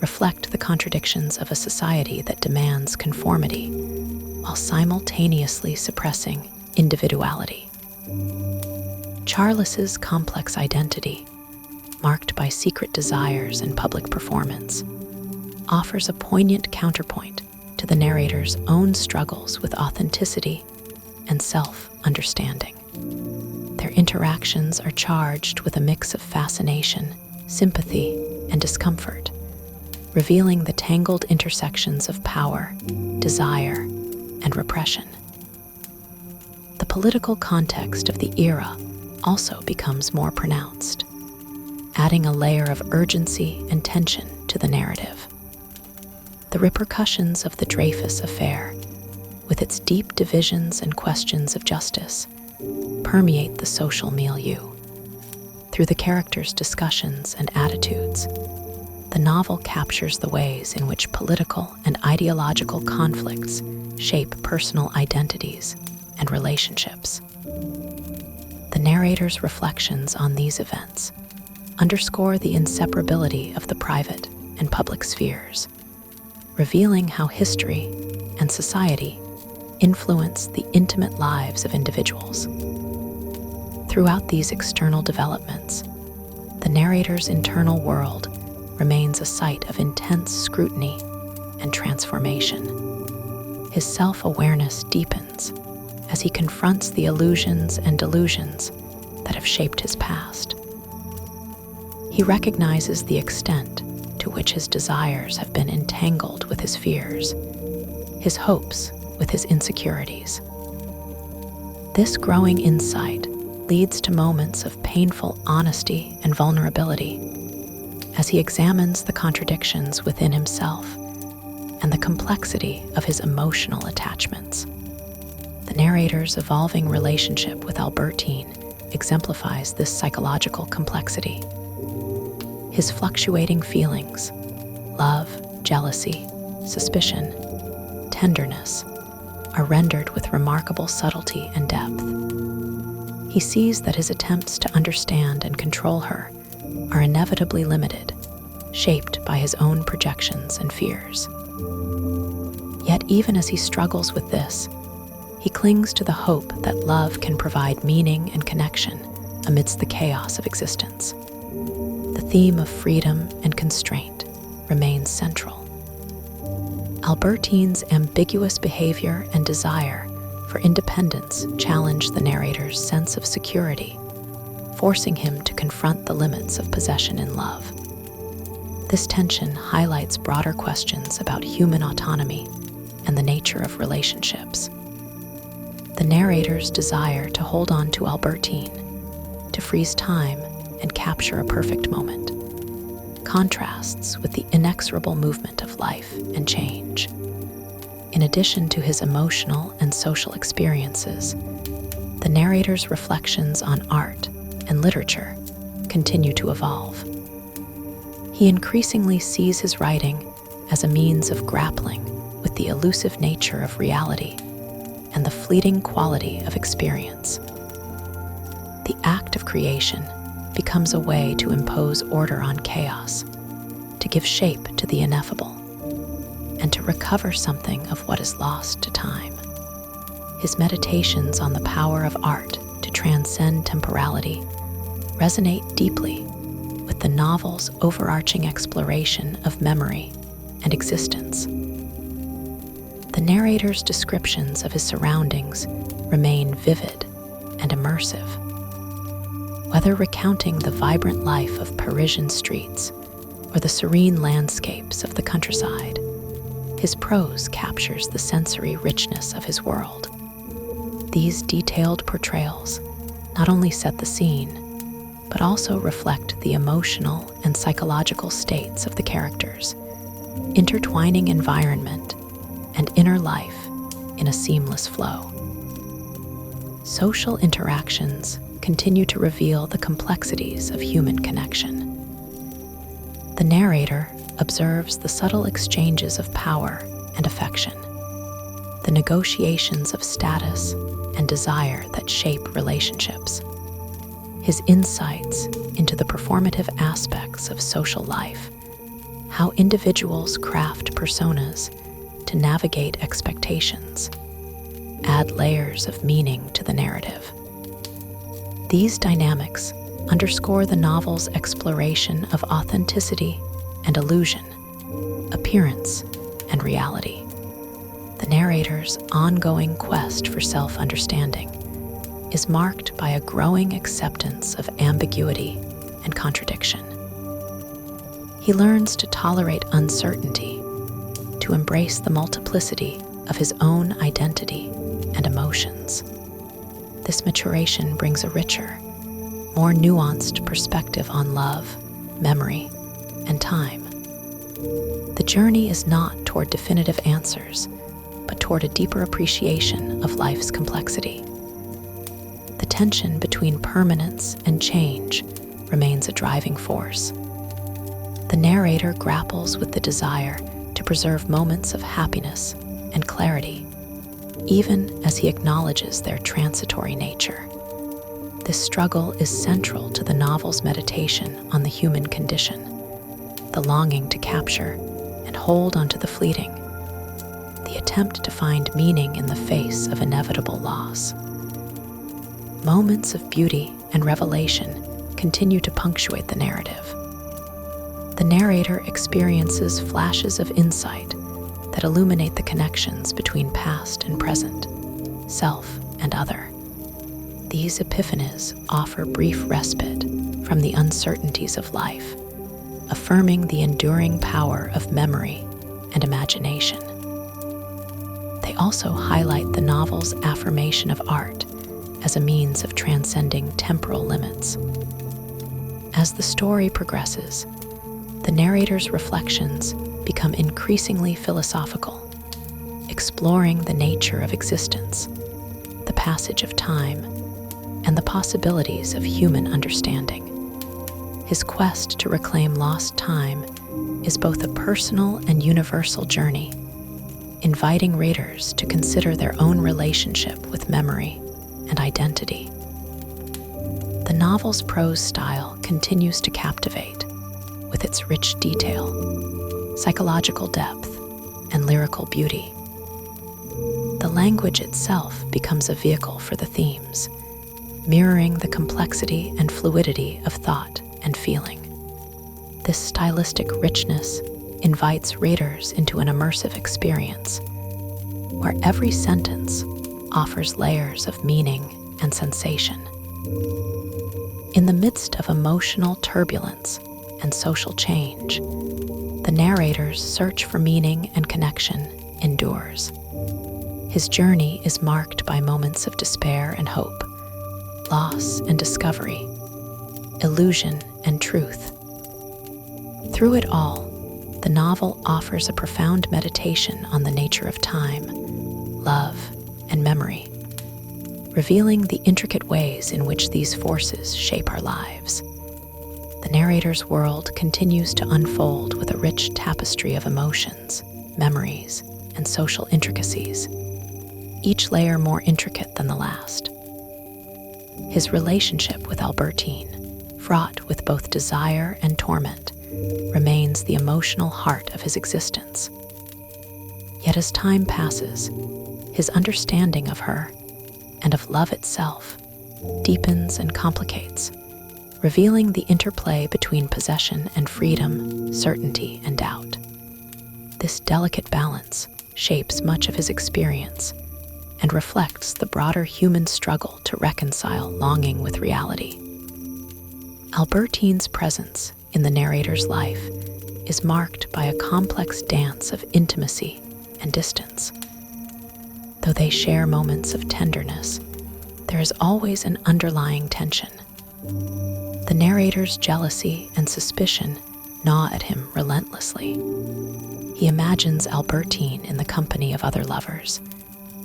reflect the contradictions of a society that demands conformity while simultaneously suppressing individuality. Charlis's complex identity, marked by secret desires and public performance, offers a poignant counterpoint to the narrator's own struggles with authenticity and self-understanding. Their interactions are charged with a mix of fascination, sympathy, and discomfort, revealing the tangled intersections of power, desire, and repression. The political context of the era also becomes more pronounced, adding a layer of urgency and tension to the narrative. The repercussions of the Dreyfus affair, with its deep divisions and questions of justice, permeate the social milieu. Through the characters' discussions and attitudes, the novel captures the ways in which political and ideological conflicts shape personal identities and relationships. The narrator's reflections on these events underscore the inseparability of the private and public spheres, revealing how history and society influence the intimate lives of individuals. Throughout these external developments, the narrator's internal world remains a site of intense scrutiny and transformation. His self-awareness deepens as he confronts the illusions and delusions that have shaped his past. He recognizes the extent to which his desires have been entangled with his fears, his hopes with his insecurities. This growing insight leads to moments of painful honesty and vulnerability as he examines the contradictions within himself and the complexity of his emotional attachments. The narrator's evolving relationship with Albertine exemplifies this psychological complexity. His fluctuating feelings, love, jealousy, suspicion, tenderness, are rendered with remarkable subtlety and depth. He sees that his attempts to understand and control her are inevitably limited, shaped by his own projections and fears. Yet even as he struggles with this, he clings to the hope that love can provide meaning and connection amidst the chaos of existence. The theme of freedom and constraint remains central. Albertine's ambiguous behavior and desire for independence challenge the narrator's sense of security, forcing him to confront the limits of possession in love. This tension highlights broader questions about human autonomy and the nature of relationships. The narrator's desire to hold on to Albertine, to freeze time and capture a perfect moment, contrasts with the inexorable movement of life and change. In addition to his emotional and social experiences, the narrator's reflections on art and literature continue to evolve. He increasingly sees his writing as a means of grappling with the elusive nature of reality and the fleeting quality of experience. The act of creation becomes a way to impose order on chaos, to give shape to the ineffable, and to recover something of what is lost to time. His meditations on the power of art to transcend temporality resonate deeply with the novel's overarching exploration of memory and existence. The narrator's descriptions of his surroundings remain vivid and immersive. Whether recounting the vibrant life of Parisian streets or the serene landscapes of the countryside, his prose captures the sensory richness of his world. These detailed portrayals not only set the scene, but also reflect the emotional and psychological states of the characters, intertwining environment and inner life in a seamless flow. social interactions continue to reveal the complexities of human connection. The narrator observes the subtle exchanges of power and affection, the negotiations of status and desire that shape relationships. His insights into the performative aspects of social life, how individuals craft personas to navigate expectations, add layers of meaning to the narrative. These dynamics underscore the novel's exploration of authenticity and illusion, appearance and reality. The narrator's ongoing quest for self-understanding is marked by a growing acceptance of ambiguity and contradiction. He learns to tolerate uncertainty, to embrace the multiplicity of his own identity and emotions. This maturation brings a richer, more nuanced perspective on love, memory, and time. The journey is not toward definitive answers, but toward a deeper appreciation of life's complexity. The tension between permanence and change remains a driving force. The narrator grapples with the desire to preserve moments of happiness and clarity, even as he acknowledges their transitory nature. This struggle is central to the novel's meditation on the human condition, the longing to capture and hold onto the fleeting, the attempt to find meaning in the face of inevitable loss. Moments of beauty and revelation continue to punctuate the narrative. The narrator experiences flashes of insight that illuminate the connections between past and present, self and other. These epiphanies offer brief respite from the uncertainties of life, affirming the enduring power of memory and imagination. They also highlight the novel's affirmation of art as a means of transcending temporal limits. As the story progresses, the narrator's reflections become increasingly philosophical, exploring the nature of existence, the passage of time, and the possibilities of human understanding. His quest to reclaim lost time is both a personal and universal journey, inviting readers to consider their own relationship with memory and identity. The novel's prose style continues to captivate, with its rich detail, psychological depth, and lyrical beauty. The language itself becomes a vehicle for the themes, mirroring the complexity and fluidity of thought and feeling. This stylistic richness invites readers into an immersive experience, where every sentence offers layers of meaning and sensation. In the midst of emotional turbulence and social change, the narrator's search for meaning and connection endures. His journey is marked by moments of despair and hope, loss and discovery, illusion and truth. Through it all, the novel offers a profound meditation on the nature of time, love, and memory, revealing the intricate ways in which these forces shape our lives. The narrator's world continues to unfold with a rich tapestry of emotions, memories, and social intricacies, each layer more intricate than the last. His relationship with Albertine, fraught with both desire and torment, remains the emotional heart of his existence. Yet as time passes, his understanding of her and of love itself deepens and complicates, revealing the interplay between possession and freedom, certainty and doubt. This delicate balance shapes much of his experience and reflects the broader human struggle to reconcile longing with reality. Albertine's presence in the narrator's life is marked by a complex dance of intimacy and distance. Though they share moments of tenderness, there is always an underlying tension. The narrator's jealousy and suspicion gnaw at him relentlessly. He imagines Albertine in the company of other lovers,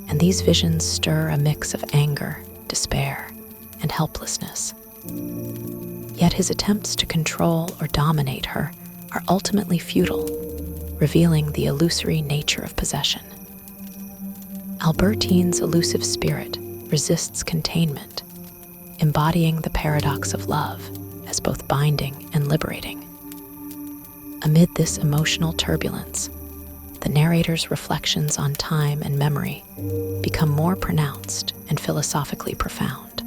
and these visions stir a mix of anger despair, and helplessness. Yet his attempts to control or dominate her are ultimately futile, revealing the illusory nature of possession. Albertine's elusive spirit resists containment, embodying the paradox of love as both binding and liberating. Amid this emotional turbulence, the narrator's reflections on time and memory become more pronounced and philosophically profound.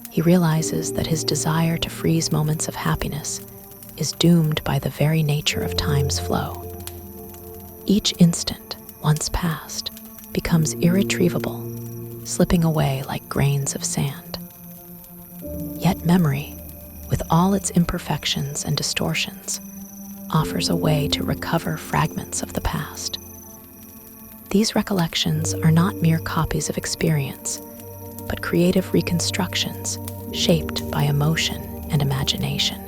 He realizes that his desire to freeze moments of happiness is doomed by the very nature of time's flow. Each instant, once past, becomes irretrievable, slipping away like grains of sand. Yet memory, with all its imperfections and distortions, offers a way to recover fragments of the past. These recollections are not mere copies of experience, but creative reconstructions shaped by emotion and imagination.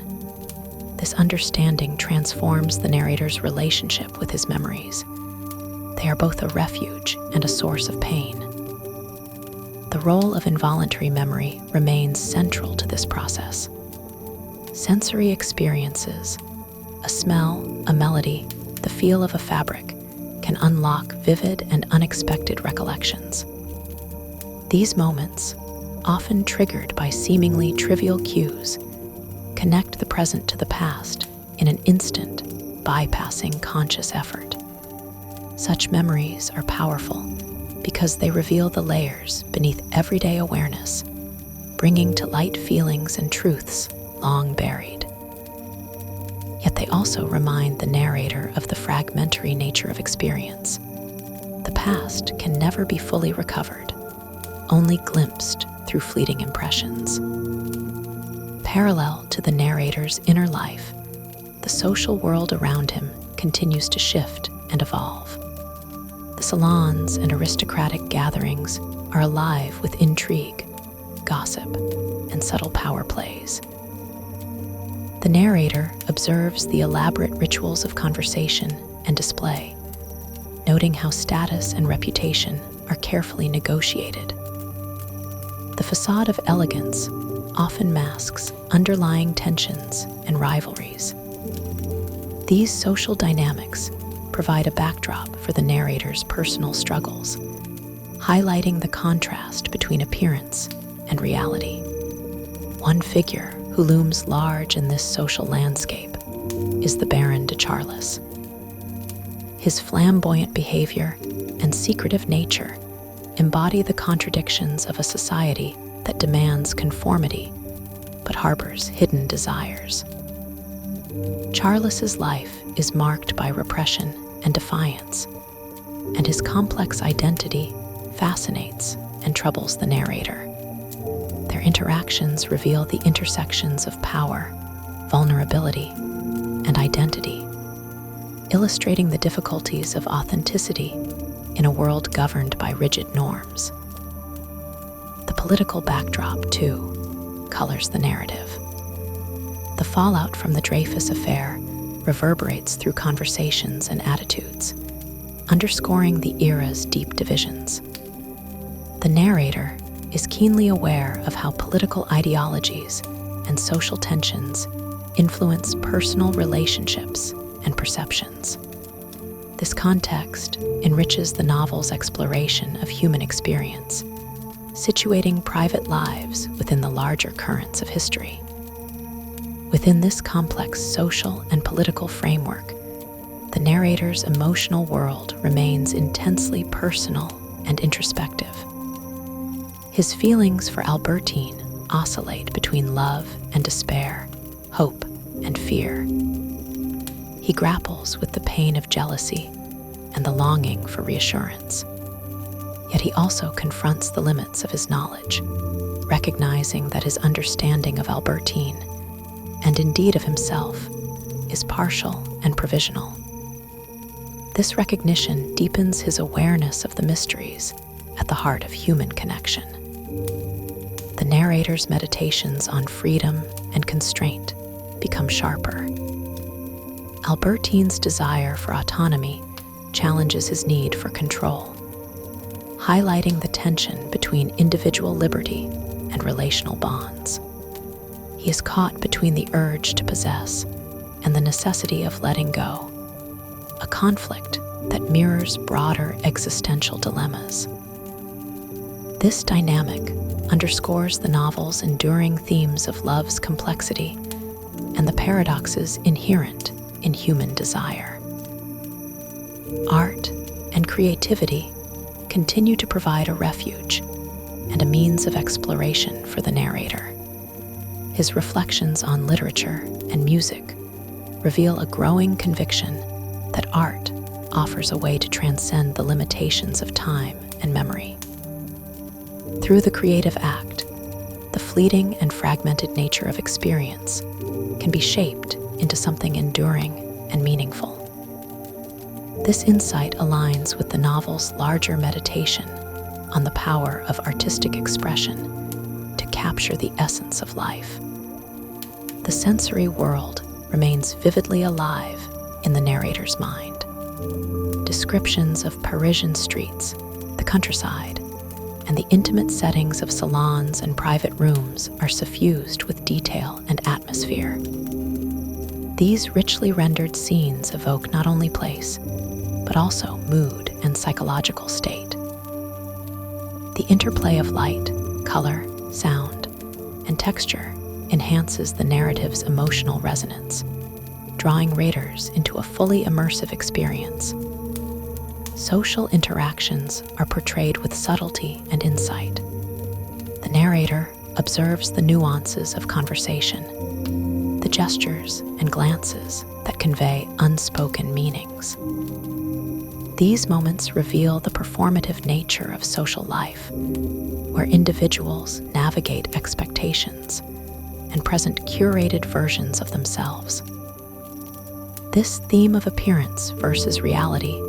This understanding transforms the narrator's relationship with his memories. They are both a refuge and a source of pain. The role of involuntary memory remains central to this process. Sensory experiences, a smell, a melody, the feel of a fabric, can unlock vivid and unexpected recollections. These moments, often triggered by seemingly trivial cues, connect the present to the past in an instant, bypassing conscious effort. Such memories are powerful because they reveal the layers beneath everyday awareness, bringing to light feelings and truths long buried. Yet they also remind the narrator of the fragmentary nature of experience. The past can never be fully recovered, only glimpsed through fleeting impressions. Parallel to the narrator's inner life, the social world around him continues to shift and evolve. The salons and aristocratic gatherings are alive with intrigue, gossip, and subtle power plays. The narrator observes the elaborate rituals of conversation and display, noting how status and reputation are carefully negotiated. The facade of elegance often masks underlying tensions and rivalries. These social dynamics provide a backdrop for the narrator's personal struggles, highlighting the contrast between appearance and reality. One figure who looms large in this social landscape is the Baron de Charlis. His flamboyant behavior and secretive nature embody the contradictions of a society that demands conformity but harbors hidden desires. Charlis's life is marked by repression and defiance, and his complex identity fascinates and troubles the narrator. Their interactions reveal the intersections of power, vulnerability, and identity, illustrating the difficulties of authenticity in a world governed by rigid norms. The political backdrop, too, colors the narrative. The fallout from the Dreyfus affair reverberates through conversations and attitudes, underscoring the era's deep divisions. The narrator is keenly aware of how political ideologies and social tensions influence personal relationships and perceptions. This context enriches the novel's exploration of human experience, situating private lives within the larger currents of history. Within this complex social and political framework, the narrator's emotional world remains intensely personal and introspective. His feelings for Albertine oscillate between love and despair, hope and fear. He grapples with the pain of jealousy and the longing for reassurance. Yet he also confronts the limits of his knowledge, recognizing that his understanding of Albertine, and indeed of himself, is partial and provisional. This recognition deepens his awareness of the mysteries at the heart of human connection. The narrator's meditations on freedom and constraint become sharper. Albertine's desire for autonomy challenges his need for control, highlighting the tension between individual liberty and relational bonds. He is caught between the urge to possess and the necessity of letting go, a conflict that mirrors broader existential dilemmas. This dynamic underscores the novel's enduring themes of love's complexity and the paradoxes inherent in human desire. Art and creativity continue to provide a refuge and a means of exploration for the narrator. His reflections on literature and music reveal a growing conviction that art offers a way to transcend the limitations of time and memory. Through the creative act, the fleeting and fragmented nature of experience can be shaped into something enduring and meaningful. This insight aligns with the novel's larger meditation on the power of artistic expression to capture the essence of life. The sensory world remains vividly alive in the narrator's mind. Descriptions of Parisian streets, the countryside, and the intimate settings of salons and private rooms are suffused with detail and atmosphere. These richly rendered scenes evoke not only place, but also mood and psychological state. The interplay of light, color, sound, and texture enhances the narrative's emotional resonance, drawing readers into a fully immersive experience. Social interactions are portrayed with subtlety and insight. The narrator observes the nuances of conversation, the gestures and glances that convey unspoken meanings. These moments reveal the performative nature of social life, where individuals navigate expectations and present curated versions of themselves. This theme of appearance versus reality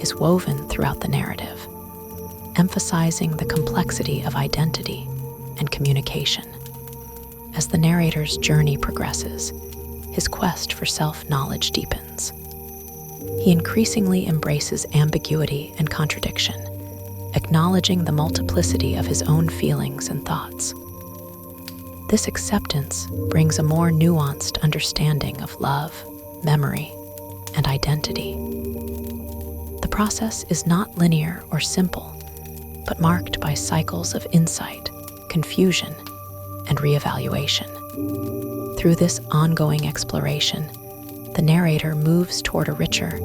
is woven throughout the narrative, emphasizing the complexity of identity and communication. As the narrator's journey progresses, his quest for self-knowledge deepens. He increasingly embraces ambiguity and contradiction, acknowledging the multiplicity of his own feelings and thoughts. This acceptance brings a more nuanced understanding of love, memory, and identity. The process is not linear or simple, but marked by cycles of insight, confusion, and reevaluation. Through this ongoing exploration, the narrator moves toward a richer,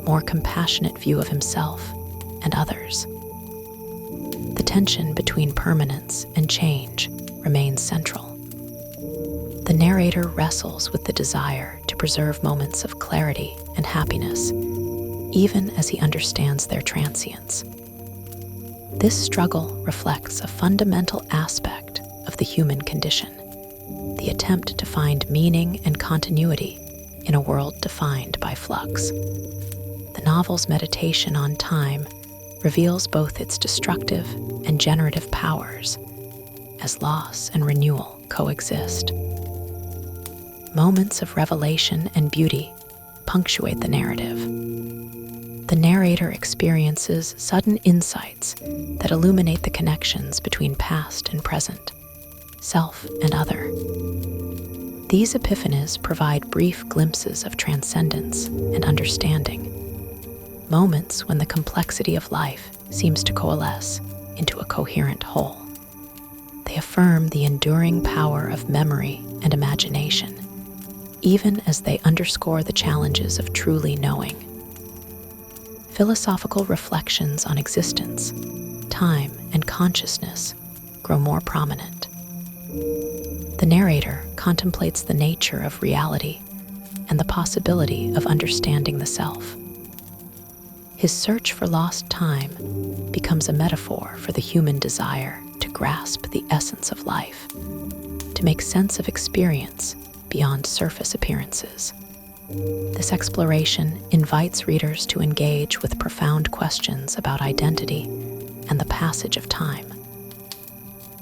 more compassionate view of himself and others. The tension between permanence and change remains central. The narrator wrestles with the desire to preserve moments of clarity and happiness, even as he understands their transience. This struggle reflects a fundamental aspect of the human condition, the attempt to find meaning and continuity in a world defined by flux. The novel's meditation on time reveals both its destructive and generative powers, as loss and renewal coexist. Moments of revelation and beauty punctuate the narrative. The narrator experiences sudden insights that illuminate the connections between past and present, self and other. These epiphanies provide brief glimpses of transcendence and understanding, moments when the complexity of life seems to coalesce into a coherent whole. They affirm the enduring power of memory and imagination, even as they underscore the challenges of truly knowing. Philosophical reflections on existence, time, and consciousness grow more prominent. The narrator contemplates the nature of reality and the possibility of understanding the self. His search for lost time becomes a metaphor for the human desire to grasp the essence of life, to make sense of experience beyond surface appearances. This exploration invites readers to engage with profound questions about identity and the passage of time.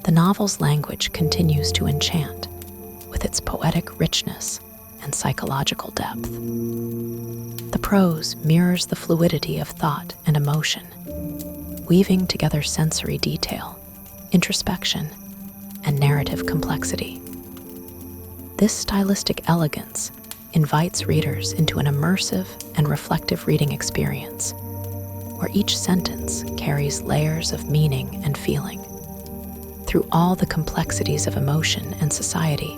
The novel's language continues to enchant with its poetic richness and psychological depth. The prose mirrors the fluidity of thought and emotion, weaving together sensory detail, introspection, and narrative complexity. This stylistic elegance invites readers into an immersive and reflective reading experience, where each sentence carries layers of meaning and feeling. Through all the complexities of emotion and society,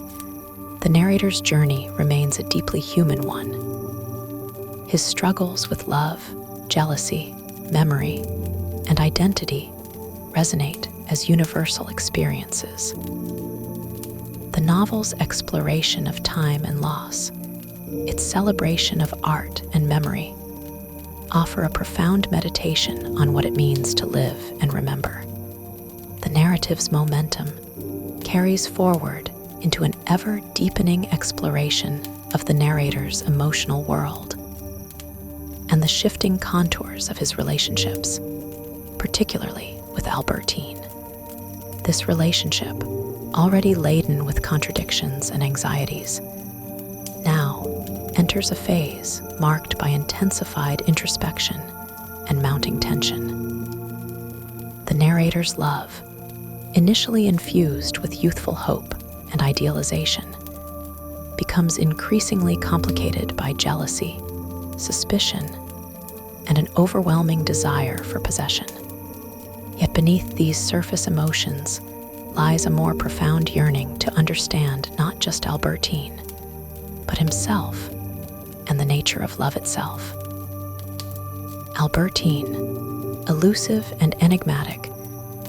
the narrator's journey remains a deeply human one. His struggles with love, jealousy, memory, and identity resonate as universal experiences. The novel's exploration of time and loss, its celebration of art and memory, offer a profound meditation on what it means to live and remember. The narrative's momentum carries forward into an ever-deepening exploration of the narrator's emotional world and the shifting contours of his relationships, particularly with Albertine. This relationship, already laden with contradictions and anxieties, now enters a phase marked by intensified introspection and mounting tension. The narrator's love, initially infused with youthful hope and idealization, becomes increasingly complicated by jealousy, suspicion, and an overwhelming desire for possession. Yet beneath these surface emotions lies a more profound yearning to understand not just Albertine, but himself and the nature of love itself. Albertine, elusive and enigmatic,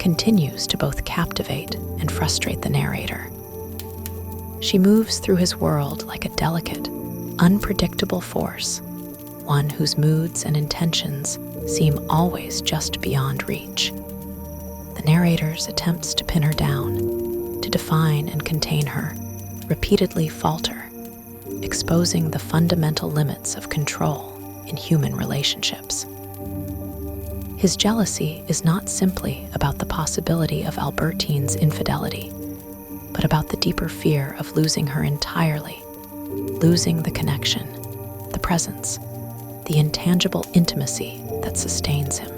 continues to both captivate and frustrate the narrator. She moves through his world like a delicate, unpredictable force, one whose moods and intentions seem always just beyond reach. The narrator's attempts to pin her down, to define and contain her, repeatedly falter, exposing the fundamental limits of control in human relationships. His jealousy is not simply about the possibility of Albertine's infidelity, but about the deeper fear of losing her entirely, losing the connection, the presence, the intangible intimacy that sustains him.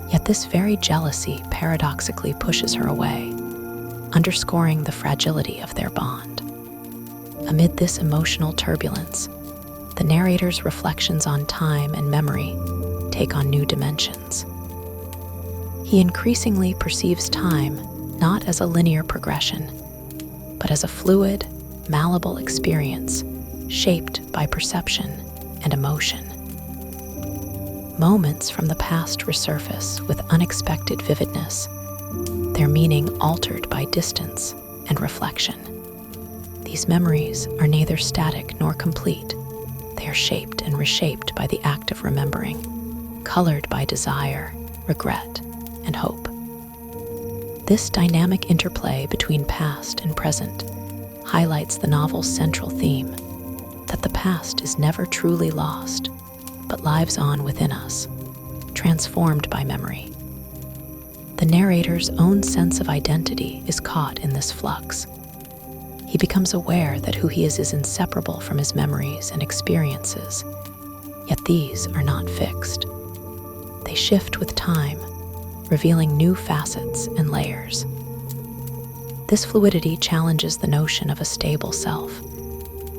Yet this very jealousy paradoxically pushes her away, underscoring the fragility of their bond. Amid this emotional turbulence, the narrator's reflections on time and memory take on new dimensions. He increasingly perceives time not as a linear progression, but as a fluid, malleable experience shaped by perception and emotion. Moments from the past resurface with unexpected vividness, their meaning altered by distance and reflection. These memories are neither static nor complete. They are shaped and reshaped by the act of remembering, colored by desire, regret, and hope. This dynamic interplay between past and present highlights the novel's central theme, that the past is never truly lost, but lives on within us, transformed by memory. The narrator's own sense of identity is caught in this flux. He becomes aware that who he is inseparable from his memories and experiences, yet these are not fixed. They shift with time, revealing new facets and layers. This fluidity challenges the notion of a stable self,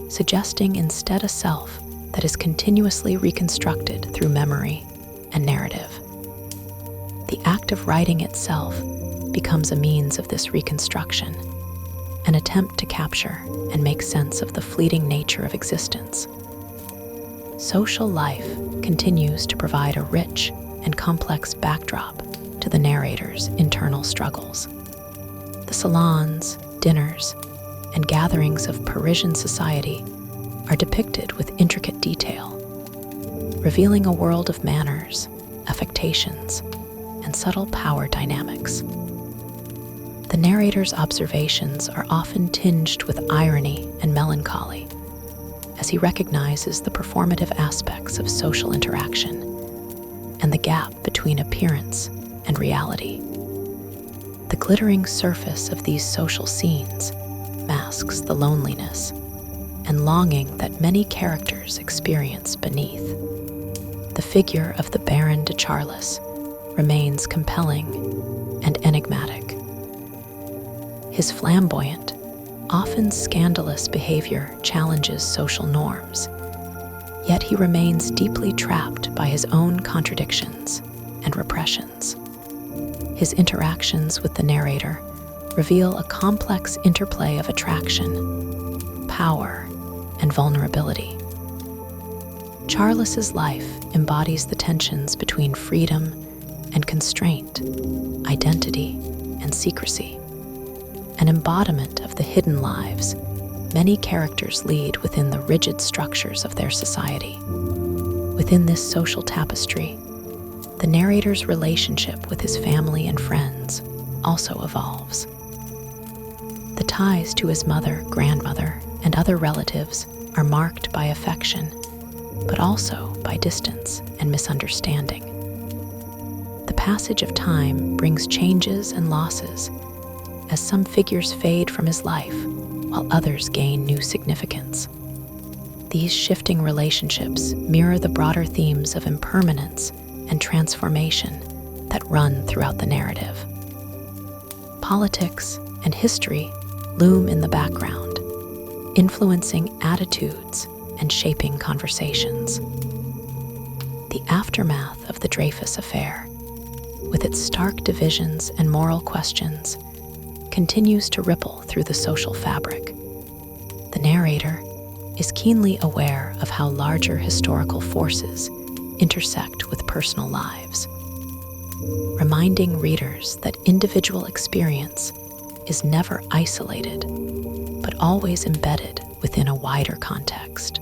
suggesting instead a self that is continuously reconstructed through memory and narrative. The act of writing itself becomes a means of this reconstruction, an attempt to capture and make sense of the fleeting nature of existence. Social life continues to provide a rich and complex backdrop to the narrator's internal struggles. The salons, dinners, and gatherings of Parisian society are depicted with intricate detail, revealing a world of manners, affectations, and subtle power dynamics. The narrator's observations are often tinged with irony and melancholy, as he recognizes the performative aspects of social interaction and the gap between appearance and reality. The glittering surface of these social scenes masks the loneliness and longing that many characters experience beneath. The figure of the Baron de Charlis remains compelling and enigmatic. His flamboyant, often scandalous behavior challenges social norms, yet he remains deeply trapped by his own contradictions and repressions. His interactions with the narrator reveal a complex interplay of attraction, power, and vulnerability. Charles's life embodies the tensions between freedom and constraint, identity and secrecy, an embodiment of the hidden lives many characters lead within the rigid structures of their society. Within this social tapestry, the narrator's relationship with his family and friends also evolves. The ties to his mother, grandmother, and other relatives are marked by affection, but also by distance and misunderstanding. The passage of time brings changes and losses, as some figures fade from his life while others gain new significance. These shifting relationships mirror the broader themes of impermanence and transformation that run throughout the narrative. Politics and history loom in the background, influencing attitudes and shaping conversations. The aftermath of the Dreyfus affair, with its stark divisions and moral questions, continues to ripple through the social fabric. The narrator is keenly aware of how larger historical forces intersect with personal lives, reminding readers that individual experience is never isolated, but always embedded within a wider context.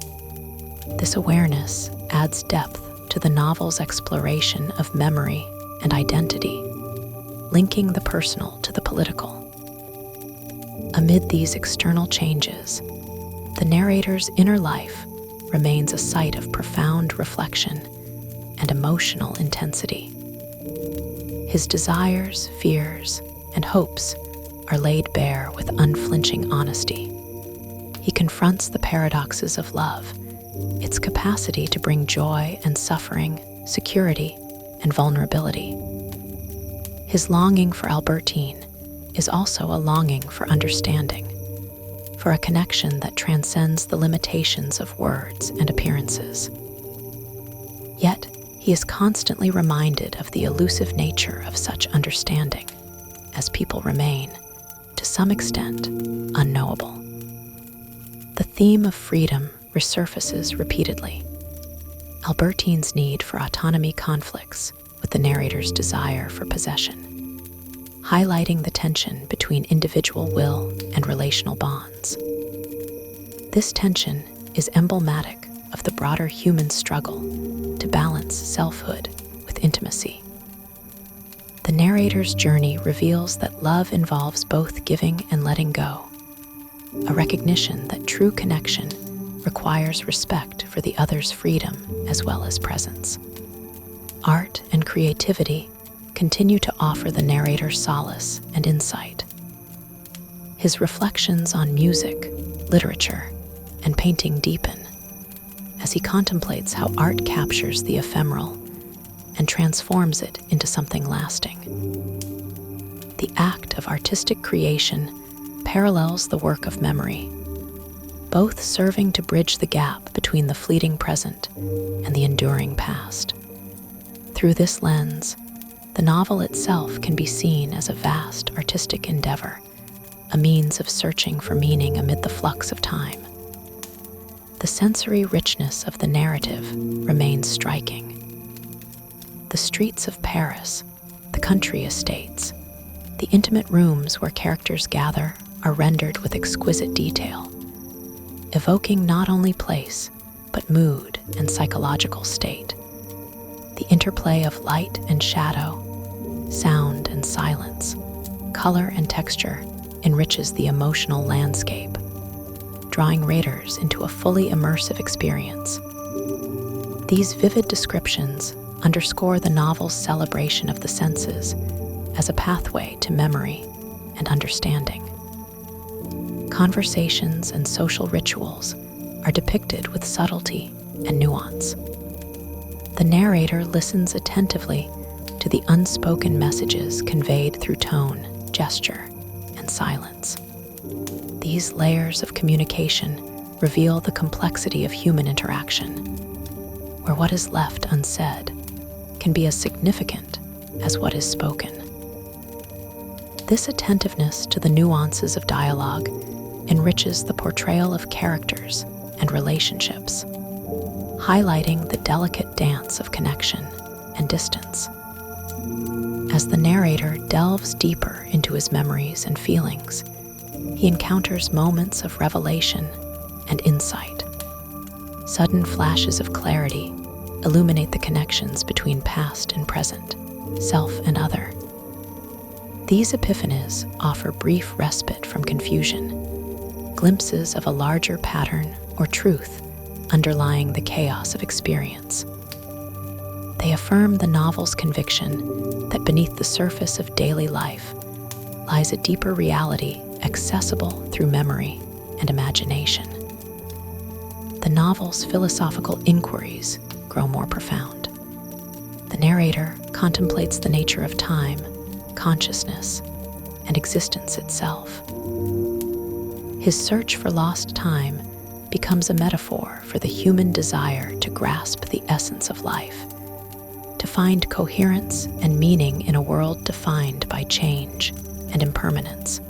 This awareness adds depth to the novel's exploration of memory and identity, linking the personal to the political. Amid these external changes, the narrator's inner life remains a site of profound reflection and emotional intensity. His desires, fears, and hopes are laid bare with unflinching honesty. He confronts the paradoxes of love, its capacity to bring joy and suffering, security and vulnerability. His longing for Albertine is also a longing for understanding, for a connection that transcends the limitations of words and appearances. Yet, he is constantly reminded of the elusive nature of such understanding, as people remain, to some extent, unknowable. The theme of freedom resurfaces repeatedly. Albertine's need for autonomy conflicts with the narrator's desire for possession, highlighting the tension between individual will and relational bonds. This tension is emblematic of the broader human struggle to balance selfhood with intimacy. The narrator's journey reveals that love involves both giving and letting go, a recognition that true connection requires respect for the other's freedom as well as presence. Art and creativity continue to offer the narrator solace and insight. His reflections on music, literature, and painting deepen as he contemplates how art captures the ephemeral and transforms it into something lasting. The act of artistic creation parallels the work of memory, both serving to bridge the gap between the fleeting present and the enduring past. Through this lens, the novel itself can be seen as a vast artistic endeavor, a means of searching for meaning amid the flux of time. The sensory richness of the narrative remains striking. The streets of Paris, the country estates, the intimate rooms where characters gather are rendered with exquisite detail, evoking not only place, but mood and psychological state. The interplay of light and shadow, sound and silence, color and texture enriches the emotional landscape, drawing readers into a fully immersive experience. These vivid descriptions underscore the novel's celebration of the senses as a pathway to memory and understanding. Conversations and social rituals are depicted with subtlety and nuance. The narrator listens attentively to to the unspoken messages conveyed through tone, gesture, and silence. These layers of communication reveal the complexity of human interaction, where what is left unsaid can be as significant as what is spoken. This attentiveness to the nuances of dialogue enriches the portrayal of characters and relationships, highlighting the delicate dance of connection and distance. As the narrator delves deeper into his memories and feelings, he encounters moments of revelation and insight. Sudden flashes of clarity illuminate the connections between past and present, self and other. These epiphanies offer brief respite from confusion, glimpses of a larger pattern or truth underlying the chaos of experience. They affirm the novel's conviction that beneath the surface of daily life lies a deeper reality accessible through memory and imagination. The novel's philosophical inquiries grow more profound. The narrator contemplates the nature of time, consciousness, and existence itself. His search for lost time becomes a metaphor for the human desire to grasp the essence of life, to find coherence and meaning in a world defined by change and impermanence.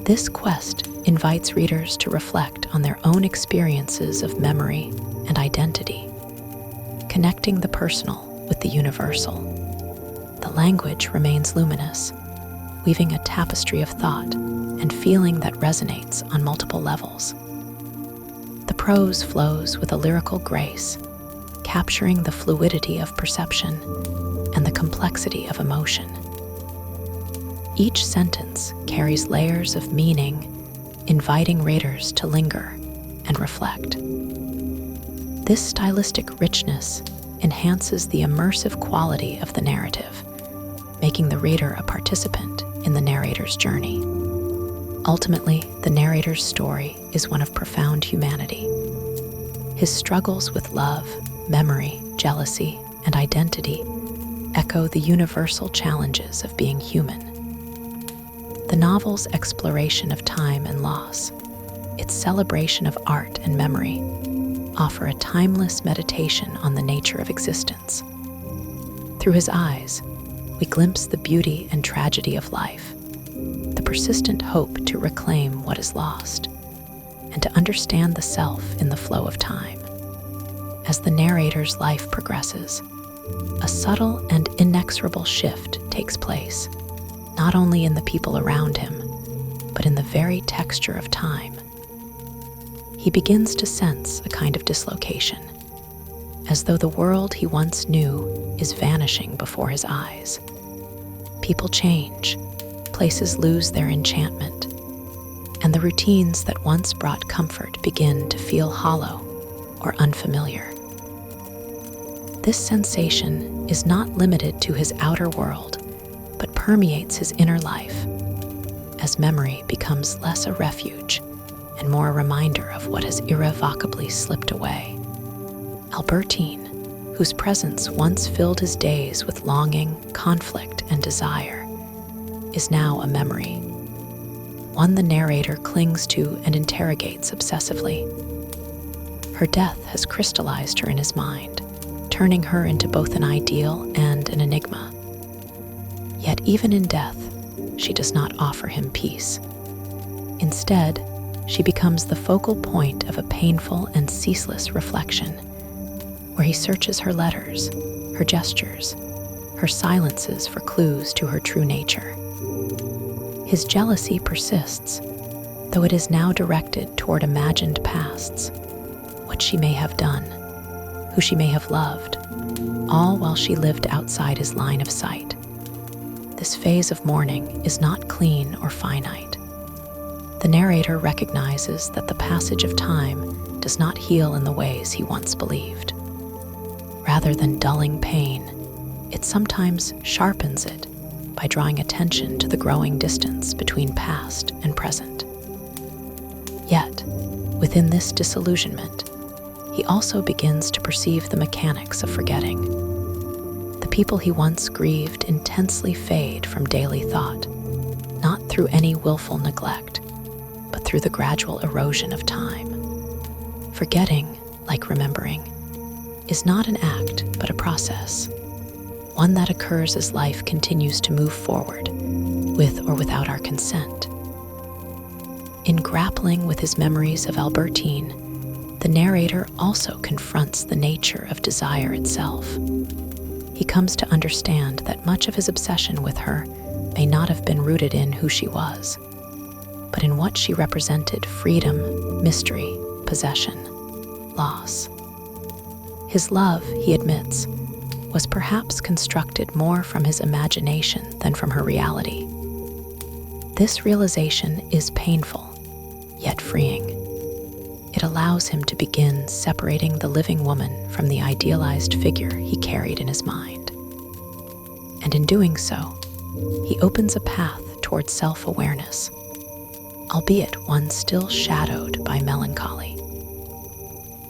This quest invites readers to reflect on their own experiences of memory and identity, connecting the personal with the universal. The language remains luminous, weaving a tapestry of thought and feeling that resonates on multiple levels. The prose flows with a lyrical grace, capturing the fluidity of perception and the complexity of emotion. Each sentence carries layers of meaning, inviting readers to linger and reflect. This stylistic richness enhances the immersive quality of the narrative, making the reader a participant in the narrator's journey. Ultimately, the narrator's story is one of profound humanity. His struggles with love, memory, jealousy, and identity echo the universal challenges of being human. The novel's exploration of time and loss, its celebration of art and memory, offer a timeless meditation on the nature of existence. Through his eyes, we glimpse the beauty and tragedy of life, the persistent hope to reclaim what is lost, and to understand the self in the flow of time. As the narrator's life progresses, a subtle and inexorable shift takes place, not only in the people around him, but in the very texture of time. He begins to sense a kind of dislocation, as though the world he once knew is vanishing before his eyes. People change, places lose their enchantment, and the routines that once brought comfort begin to feel hollow or unfamiliar. This sensation is not limited to his outer world, but permeates his inner life, as memory becomes less a refuge and more a reminder of what has irrevocably slipped away. Albertine, whose presence once filled his days with longing, conflict, and desire, is now a memory, one the narrator clings to and interrogates obsessively. Her death has crystallized her in his mind, turning her into both an ideal and an enigma. Yet even in death, she does not offer him peace. Instead, she becomes the focal point of a painful and ceaseless reflection, where he searches her letters, her gestures, her silences for clues to her true nature. His jealousy persists, though it is now directed toward imagined pasts, what she may have done, who she may have loved, all while she lived outside his line of sight. This phase of mourning is not clean or finite. The narrator recognizes that the passage of time does not heal in the ways he once believed. Rather than dulling pain, it sometimes sharpens it by drawing attention to the growing distance between past and present. Yet, within this disillusionment, he also begins to perceive the mechanics of forgetting. The people he once grieved intensely fade from daily thought, not through any willful neglect, but through the gradual erosion of time. Forgetting, like remembering, is not an act but a process, one that occurs as life continues to move forward, with or without our consent. In grappling with his memories of Albertine, the narrator also confronts the nature of desire itself. He comes to understand that much of his obsession with her may not have been rooted in who she was, but in what she represented: freedom, mystery, possession, loss. His love, he admits, was perhaps constructed more from his imagination than from her reality. This realization is painful, yet freeing. It allows him to begin separating the living woman from the idealized figure he carried in his mind. And in doing so, he opens a path towards self-awareness, albeit one still shadowed by melancholy.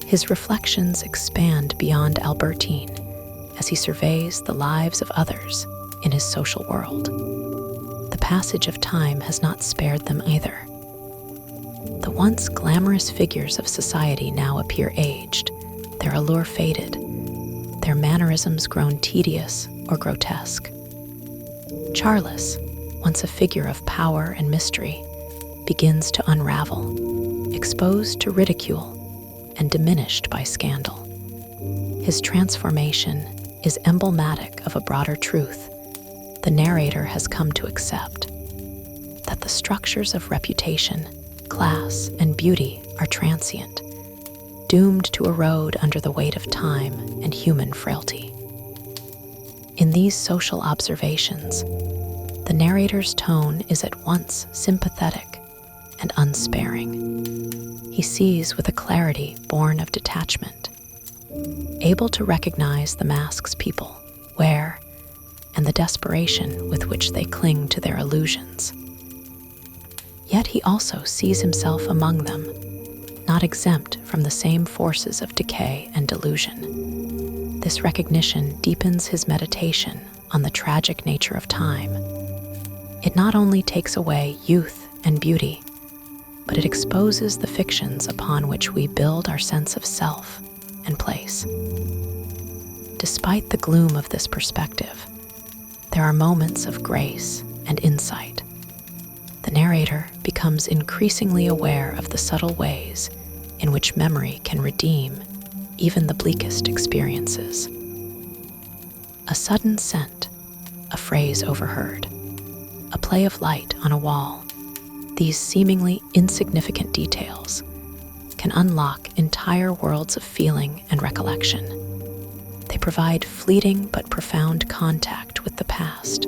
His reflections expand beyond Albertine as he surveys the lives of others in his social world. The passage of time has not spared them either. The once glamorous figures of society now appear aged, their allure faded, their mannerisms grown tedious or grotesque. Charles, once a figure of power and mystery, begins to unravel, exposed to ridicule and diminished by scandal. His transformation is emblematic of a broader truth the narrator has come to accept: that the structures of reputation, class, and beauty are transient, doomed to erode under the weight of time and human frailty. In these social observations, the narrator's tone is at once sympathetic and unsparing. He sees with a clarity born of detachment, able to recognize the masks people wear and the desperation with which they cling to their illusions. Yet he also sees himself among them, not exempt from the same forces of decay and delusion. This recognition deepens his meditation on the tragic nature of time. It not only takes away youth and beauty, but it exposes the fictions upon which we build our sense of self and place. Despite the gloom of this perspective, there are moments of grace and insight. The narrator becomes increasingly aware of the subtle ways in which memory can redeem even the bleakest experiences. A sudden scent, a phrase overheard, a play of light on a wall, these seemingly insignificant details can unlock entire worlds of feeling and recollection. They provide fleeting but profound contact with the past,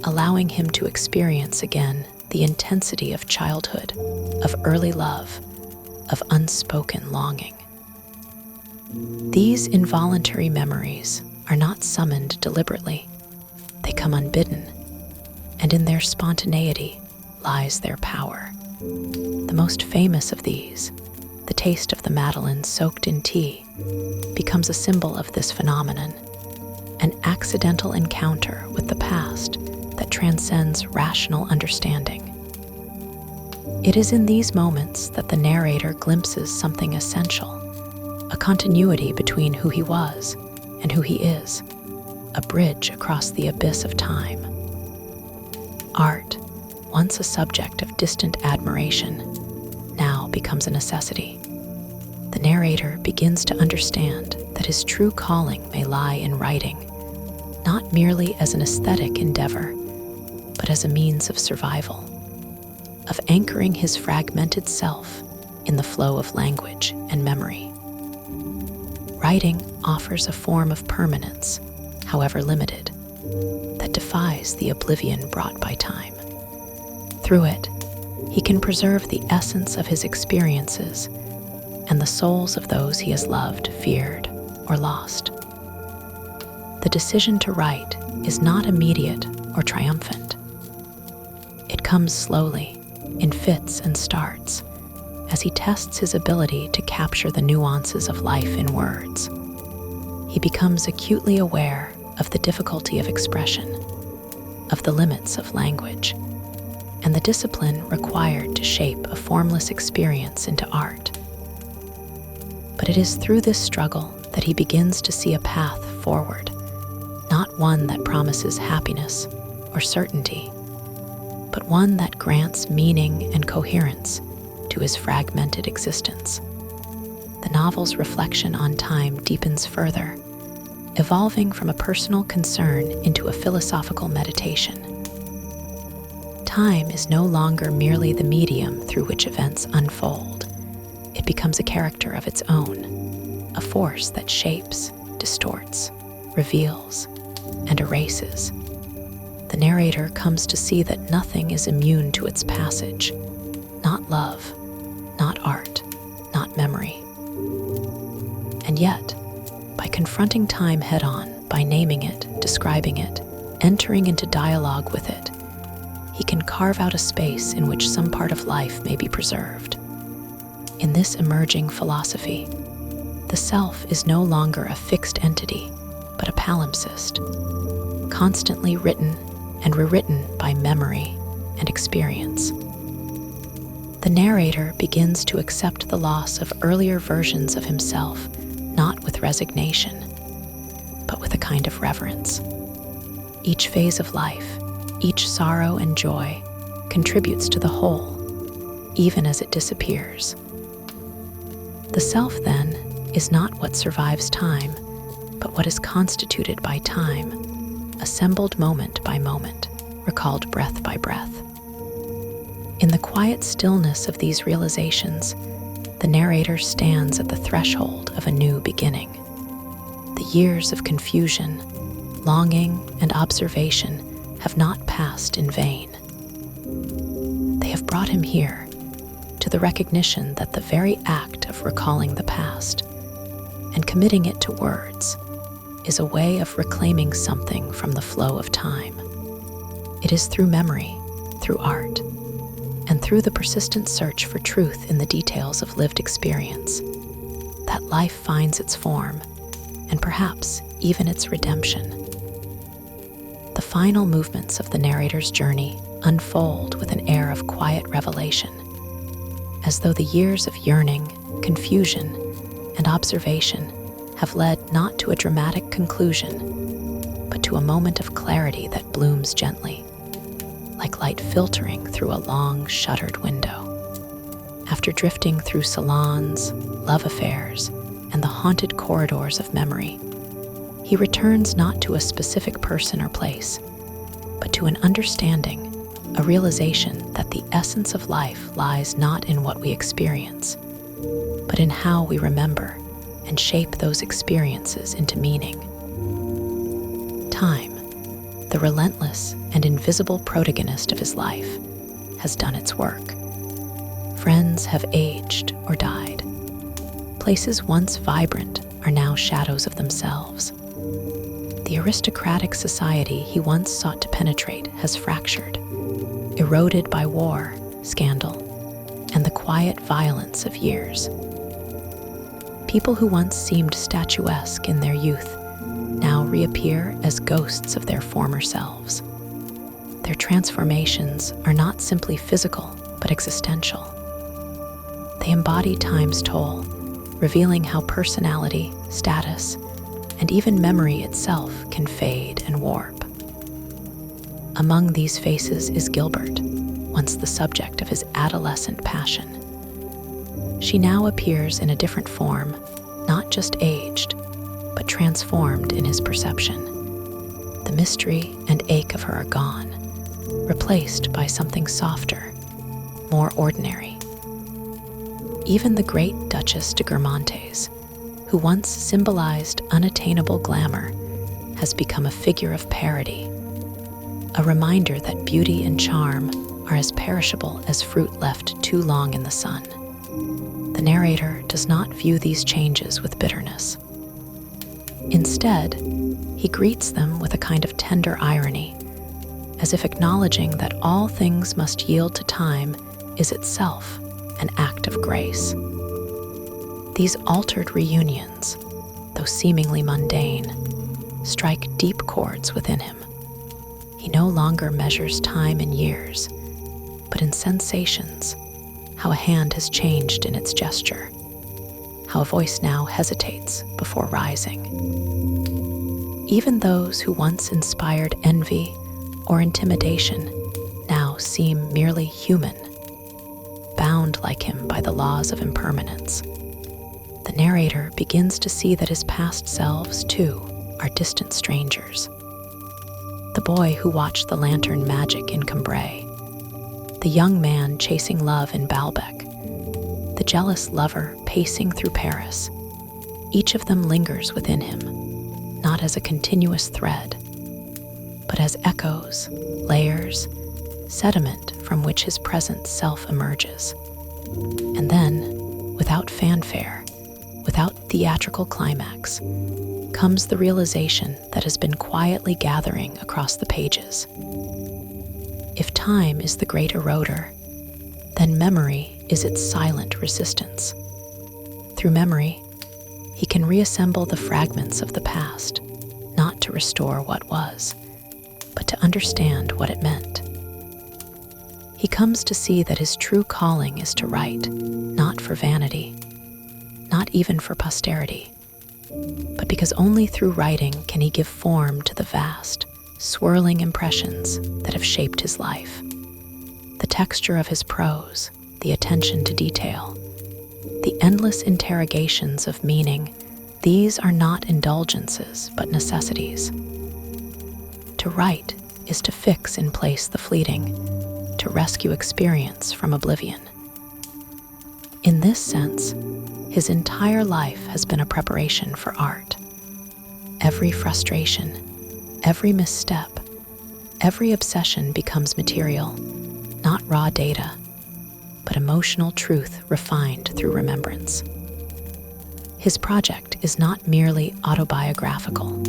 allowing him to experience again the intensity of childhood, of early love, of unspoken longing. These involuntary memories are not summoned deliberately. They come unbidden, and in their spontaneity lies their power. The most famous of these, the taste of the madeleine soaked in tea, becomes a symbol of this phenomenon, an accidental encounter with the past that transcends rational understanding. It is in these moments that the narrator glimpses something essential, a continuity between who he was and who he is, a bridge across the abyss of time. Art, once a subject of distant admiration, now becomes a necessity. The narrator begins to understand that his true calling may lie in writing, not merely as an aesthetic endeavor, but as a means of survival, of anchoring his fragmented self in the flow of language and memory. Writing offers a form of permanence, however limited, that defies the oblivion brought by time. Through it, he can preserve the essence of his experiences and the souls of those he has loved, feared, or lost. The decision to write is not immediate or triumphant. It comes slowly, in fits and starts, as he tests his ability to capture the nuances of life in words. He becomes acutely aware of the difficulty of expression, of the limits of language, and the discipline required to shape a formless experience into art. But it is through this struggle that he begins to see a path forward, not one that promises happiness or certainty, but one that grants meaning and coherence to his fragmented existence. The novel's reflection on time deepens further, evolving from a personal concern into a philosophical meditation. Time is no longer merely the medium through which events unfold. It becomes a character of its own, a force that shapes, distorts, reveals, and erases. The narrator comes to see that nothing is immune to its passage, not love, not art, not memory. And yet, by confronting time head-on, by naming it, describing it, entering into dialogue with it, he can carve out a space in which some part of life may be preserved. In this emerging philosophy, the self is no longer a fixed entity, but a palimpsest, constantly written and rewritten by memory and experience. The narrator begins to accept the loss of earlier versions of himself, not with resignation, but with a kind of reverence. Each phase of life, each sorrow and joy, contributes to the whole, even as it disappears. The self, then, is not what survives time, but what is constituted by time, assembled moment by moment, recalled breath by breath. In the quiet stillness of these realizations, the narrator stands at the threshold of a new beginning. The years of confusion, longing, and observation have not passed in vain. They have brought him here, to the recognition that the very act of recalling the past and committing it to words is a way of reclaiming something from the flow of time. It is through memory, through art, and through the persistent search for truth in the details of lived experience that life finds its form and perhaps even its redemption. The final movements of the narrator's journey unfold with an air of quiet revelation, as though the years of yearning, confusion, and observation have led not to a dramatic conclusion, but to a moment of clarity that blooms gently, like light filtering through a long, shuttered window. After drifting through salons, love affairs, and the haunted corridors of memory, he returns not to a specific person or place, but to an understanding, a realization that the essence of life lies not in what we experience, but in how we remember and shape those experiences into meaning. Time, the relentless and invisible protagonist of his life, has done its work. Friends have aged or died. Places once vibrant are now shadows of themselves. The aristocratic society he once sought to penetrate has fractured, eroded by war, scandal, and the quiet violence of years. People who once seemed statuesque in their youth now reappear as ghosts of their former selves. Their transformations are not simply physical, but existential. They embody time's toll, revealing how personality, status, and even memory itself can fade and warp. Among these faces is Gilbert, once the subject of his adolescent passion. She now appears in a different form, not just aged, but transformed in his perception. The mystery and ache of her are gone, replaced by something softer, more ordinary. Even the great Duchess de Guermantes, who once symbolized unattainable glamour, has become a figure of parody, a reminder that beauty and charm are as perishable as fruit left too long in the sun. The narrator does not view these changes with bitterness. Instead, he greets them with a kind of tender irony, as if acknowledging that all things must yield to time is itself an act of grace. These altered reunions, though seemingly mundane, strike deep chords within him. He no longer measures time in years, but in sensations, how a hand has changed in its gesture, how a voice now hesitates before rising. Even those who once inspired envy or intimidation now seem merely human, bound like him by the laws of impermanence. The narrator begins to see that his past selves, too, are distant strangers. The boy who watched the lantern magic in Combray, the young man chasing love in Baalbec, the jealous lover pacing through Paris, each of them lingers within him, not as a continuous thread, but as echoes, layers, sediment from which his present self emerges. And then, without fanfare, without theatrical climax, comes the realization that has been quietly gathering across the pages. If time is the great eroder, then memory is its silent resistance. Through memory, he can reassemble the fragments of the past, not to restore what was, but to understand what it meant. He comes to see that his true calling is to write, not for vanity, not even for posterity, but because only through writing can he give form to the vast, swirling impressions that have shaped his life. The texture of his prose, the attention to detail, the endless interrogations of meaning, these are not indulgences, but necessities. To write is to fix in place the fleeting, to rescue experience from oblivion. In this sense, his entire life has been a preparation for art. Every frustration, every misstep, every obsession becomes material, not raw data, but emotional truth refined through remembrance. His project is not merely autobiographical.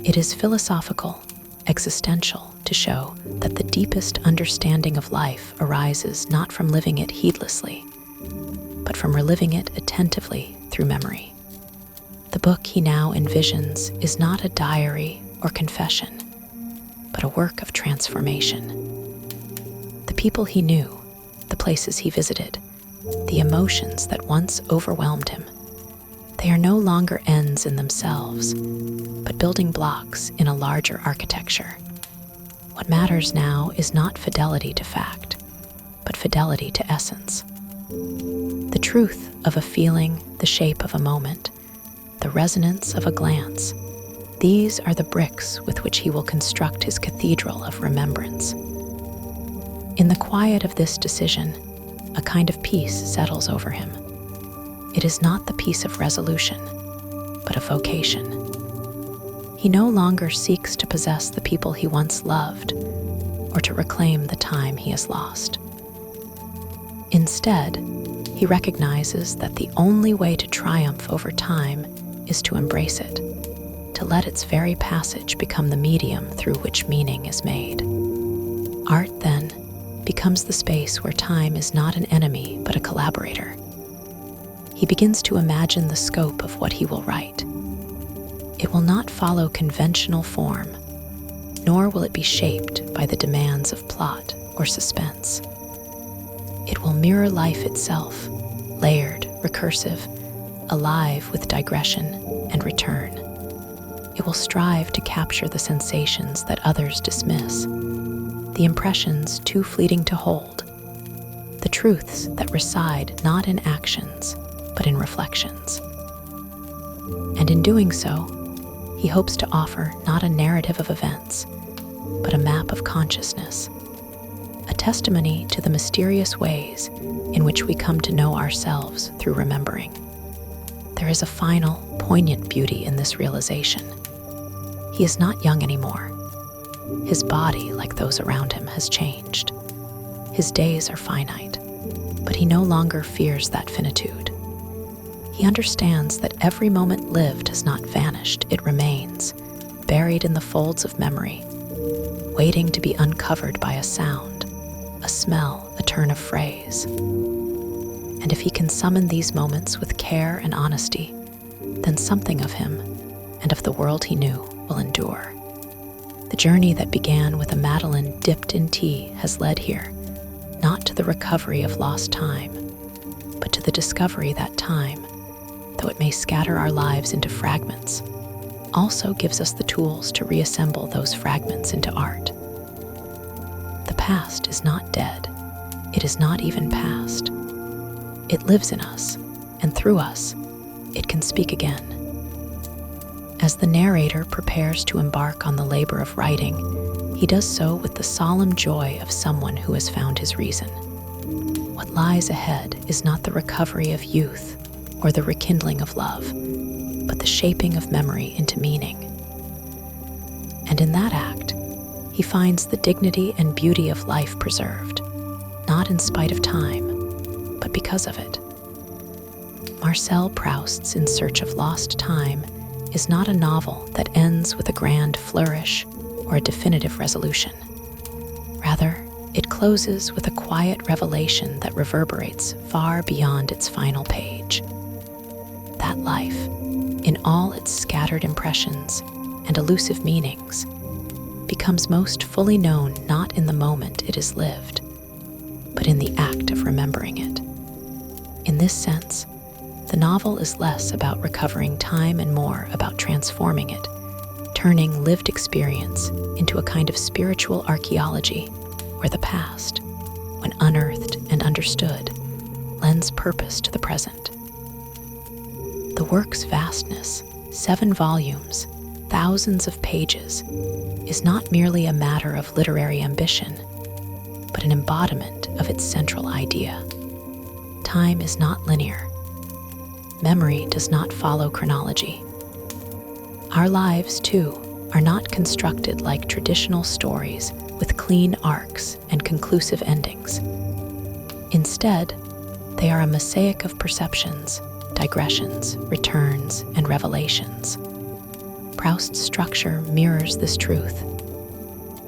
It is philosophical, existential, to show that the deepest understanding of life arises not from living it heedlessly, but from reliving it attentively through memory. The book he now envisions is not a diary or confession, but a work of transformation. The people he knew, the places he visited, the emotions that once overwhelmed him, they are no longer ends in themselves, but building blocks in a larger architecture. What matters now is not fidelity to fact, but fidelity to essence. The truth of a feeling, the shape of a moment, the resonance of a glance, these are the bricks with which he will construct his cathedral of remembrance. In the quiet of this decision, a kind of peace settles over him. It is not the peace of resolution, but of vocation. He no longer seeks to possess the people he once loved or to reclaim the time he has lost. Instead, he recognizes that the only way to triumph over time is to embrace it, to let its very passage become the medium through which meaning is made. Art, then, becomes the space where time is not an enemy but a collaborator. He begins to imagine the scope of what he will write. It will not follow conventional form, nor will it be shaped by the demands of plot or suspense. It will mirror life itself, layered, recursive, alive with digression and return. It will strive to capture the sensations that others dismiss, the impressions too fleeting to hold, the truths that reside not in actions, but in reflections. And in doing so, he hopes to offer not a narrative of events, but a map of consciousness, a testimony to the mysterious ways in which we come to know ourselves through remembering. There is a final, poignant beauty in this realization. He is not young anymore. His body, like those around him, has changed. His days are finite, but he no longer fears that finitude. He understands that every moment lived has not vanished, it remains, buried in the folds of memory, waiting to be uncovered by a sound, a smell, a turn of phrase. And if he can summon these moments with care and honesty, then something of him, and of the world he knew will endure. The journey that began with a madeleine dipped in tea has led here, not to the recovery of lost time, but to the discovery that time, though it may scatter our lives into fragments, also gives us the tools to reassemble those fragments into art. The past is not dead. It is not even past. It lives in us, and through us, it can speak again. As the narrator prepares to embark on the labor of writing, he does so with the solemn joy of someone who has found his reason. What lies ahead is not the recovery of youth or the rekindling of love, but the shaping of memory into meaning. And in that act, he finds the dignity and beauty of life preserved, not in spite of time, but because of it. Marcel Proust's In Search of Lost Time is not a novel that ends with a grand flourish or a definitive resolution. Rather, it closes with a quiet revelation that reverberates far beyond its final page. That life, in all its scattered impressions and elusive meanings, becomes most fully known not in the moment it is lived, but in the act of remembering it. In this sense, the novel is less about recovering time and more about transforming it, turning lived experience into a kind of spiritual archaeology where the past, when unearthed and understood, lends purpose to the present. The work's vastness, 7 volumes, thousands of pages, is not merely a matter of literary ambition, but an embodiment of its central idea. Time is not linear. Memory does not follow chronology. Our lives, too, are not constructed like traditional stories with clean arcs and conclusive endings. Instead, they are a mosaic of perceptions, digressions, returns, and revelations. Proust's structure mirrors this truth.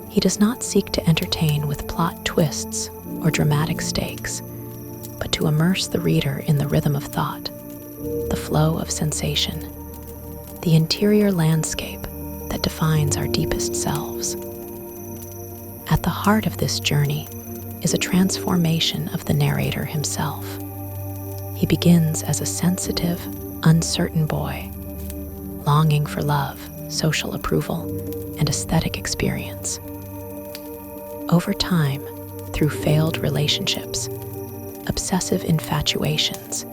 He does not seek to entertain with plot twists or dramatic stakes, but to immerse the reader in the rhythm of thought, the flow of sensation, the interior landscape that defines our deepest selves. At the heart of this journey is a transformation of the narrator himself. He begins as a sensitive, uncertain boy, longing for love, social approval, and aesthetic experience. Over time, through failed relationships, obsessive infatuations,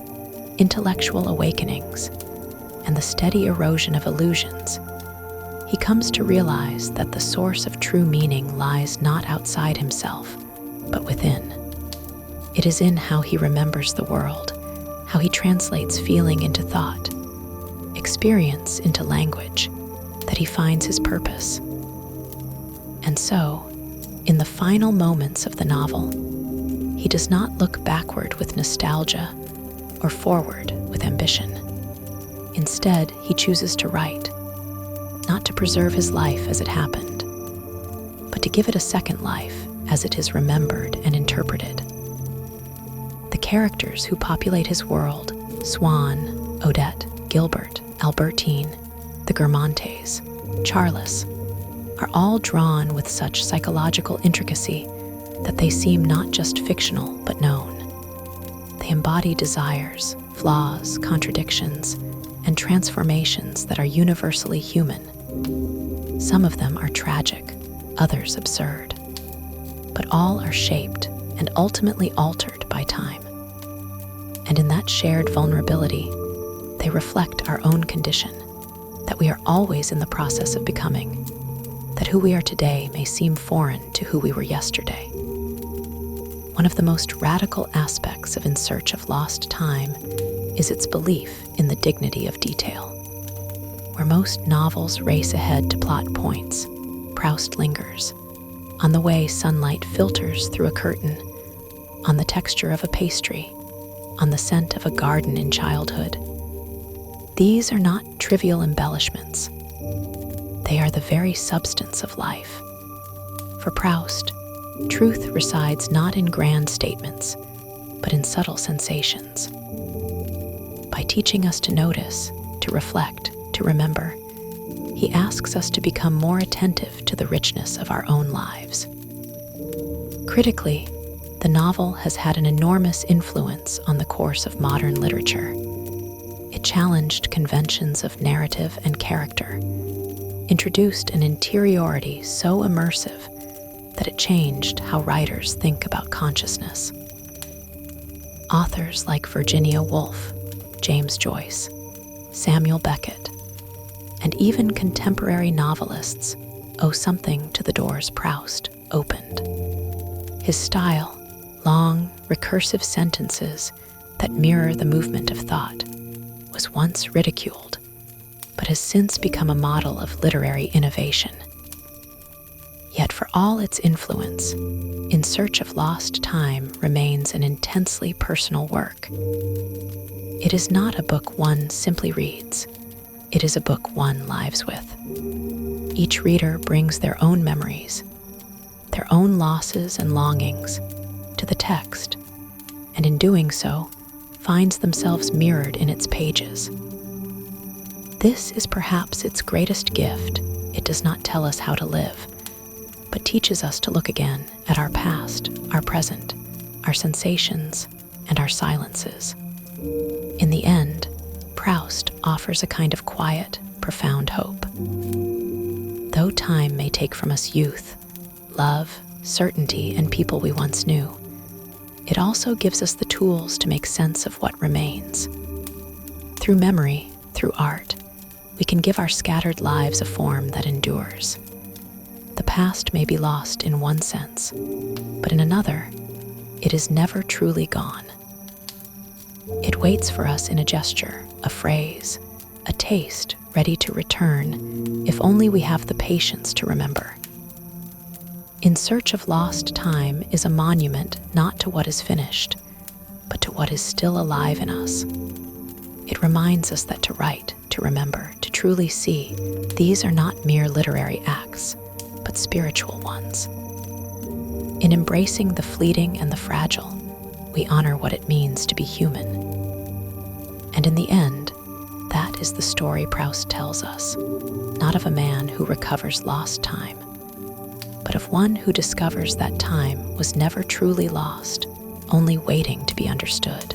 intellectual awakenings, and the steady erosion of illusions, he comes to realize that the source of true meaning lies not outside himself, but within. It is in how he remembers the world, how he translates feeling into thought, experience into language, that he finds his purpose. And so, in the final moments of the novel, he does not look backward with nostalgia or forward with ambition. Instead, he chooses to write, not to preserve his life as it happened, but to give it a second life as it is remembered and interpreted. The characters who populate his world, Swann, Odette, Gilbert, Albertine, the Guermantes, Charles, are all drawn with such psychological intricacy that they seem not just fictional but known. They embody desires, flaws, contradictions, and transformations that are universally human. Some of them are tragic, others absurd, but all are shaped and ultimately altered by time. And in that shared vulnerability, they reflect our own condition, that we are always in the process of becoming, that who we are today may seem foreign to who we were yesterday. One of the most radical aspects of In Search of Lost Time is its belief in the dignity of detail. Where most novels race ahead to plot points, Proust lingers, on the way sunlight filters through a curtain, on the texture of a pastry, on the scent of a garden in childhood. These are not trivial embellishments. They are the very substance of life. For Proust, truth resides not in grand statements, but in subtle sensations. By teaching us to notice, to reflect, to remember, he asks us to become more attentive to the richness of our own lives. Critically, the novel has had an enormous influence on the course of modern literature. It challenged conventions of narrative and character, introduced an interiority so immersive that it changed how writers think about consciousness. Authors like Virginia Woolf, James Joyce, Samuel Beckett, and even contemporary novelists owe something to the doors Proust opened. His style, long, recursive sentences that mirror the movement of thought, was once ridiculed, but has since become a model of literary innovation. Yet for all its influence, In Search of Lost Time remains an intensely personal work. It is not a book one simply reads. It is a book one lives with. Each reader brings their own memories, their own losses and longings to the text, and in doing so, finds themselves mirrored in its pages. This is perhaps its greatest gift. It does not tell us how to live, but teaches us to look again at our past, our present, our sensations, and our silences. In the end, Proust offers a kind of quiet, profound hope. Though time may take from us youth, love, certainty, and people we once knew, it also gives us the tools to make sense of what remains. Through memory, through art, we can give our scattered lives a form that endures. The past may be lost in one sense, but in another, it is never truly gone. It waits for us in a gesture, a phrase, a taste ready to return, if only we have the patience to remember. In Search of Lost Time is a monument not to what is finished, but to what is still alive in us. It reminds us that to write, to remember, to truly see, these are not mere literary acts, but spiritual ones. In embracing the fleeting and the fragile, we honor what it means to be human. And in the end, that is the story Proust tells us, not of a man who recovers lost time, but of one who discovers that time was never truly lost, only waiting to be understood.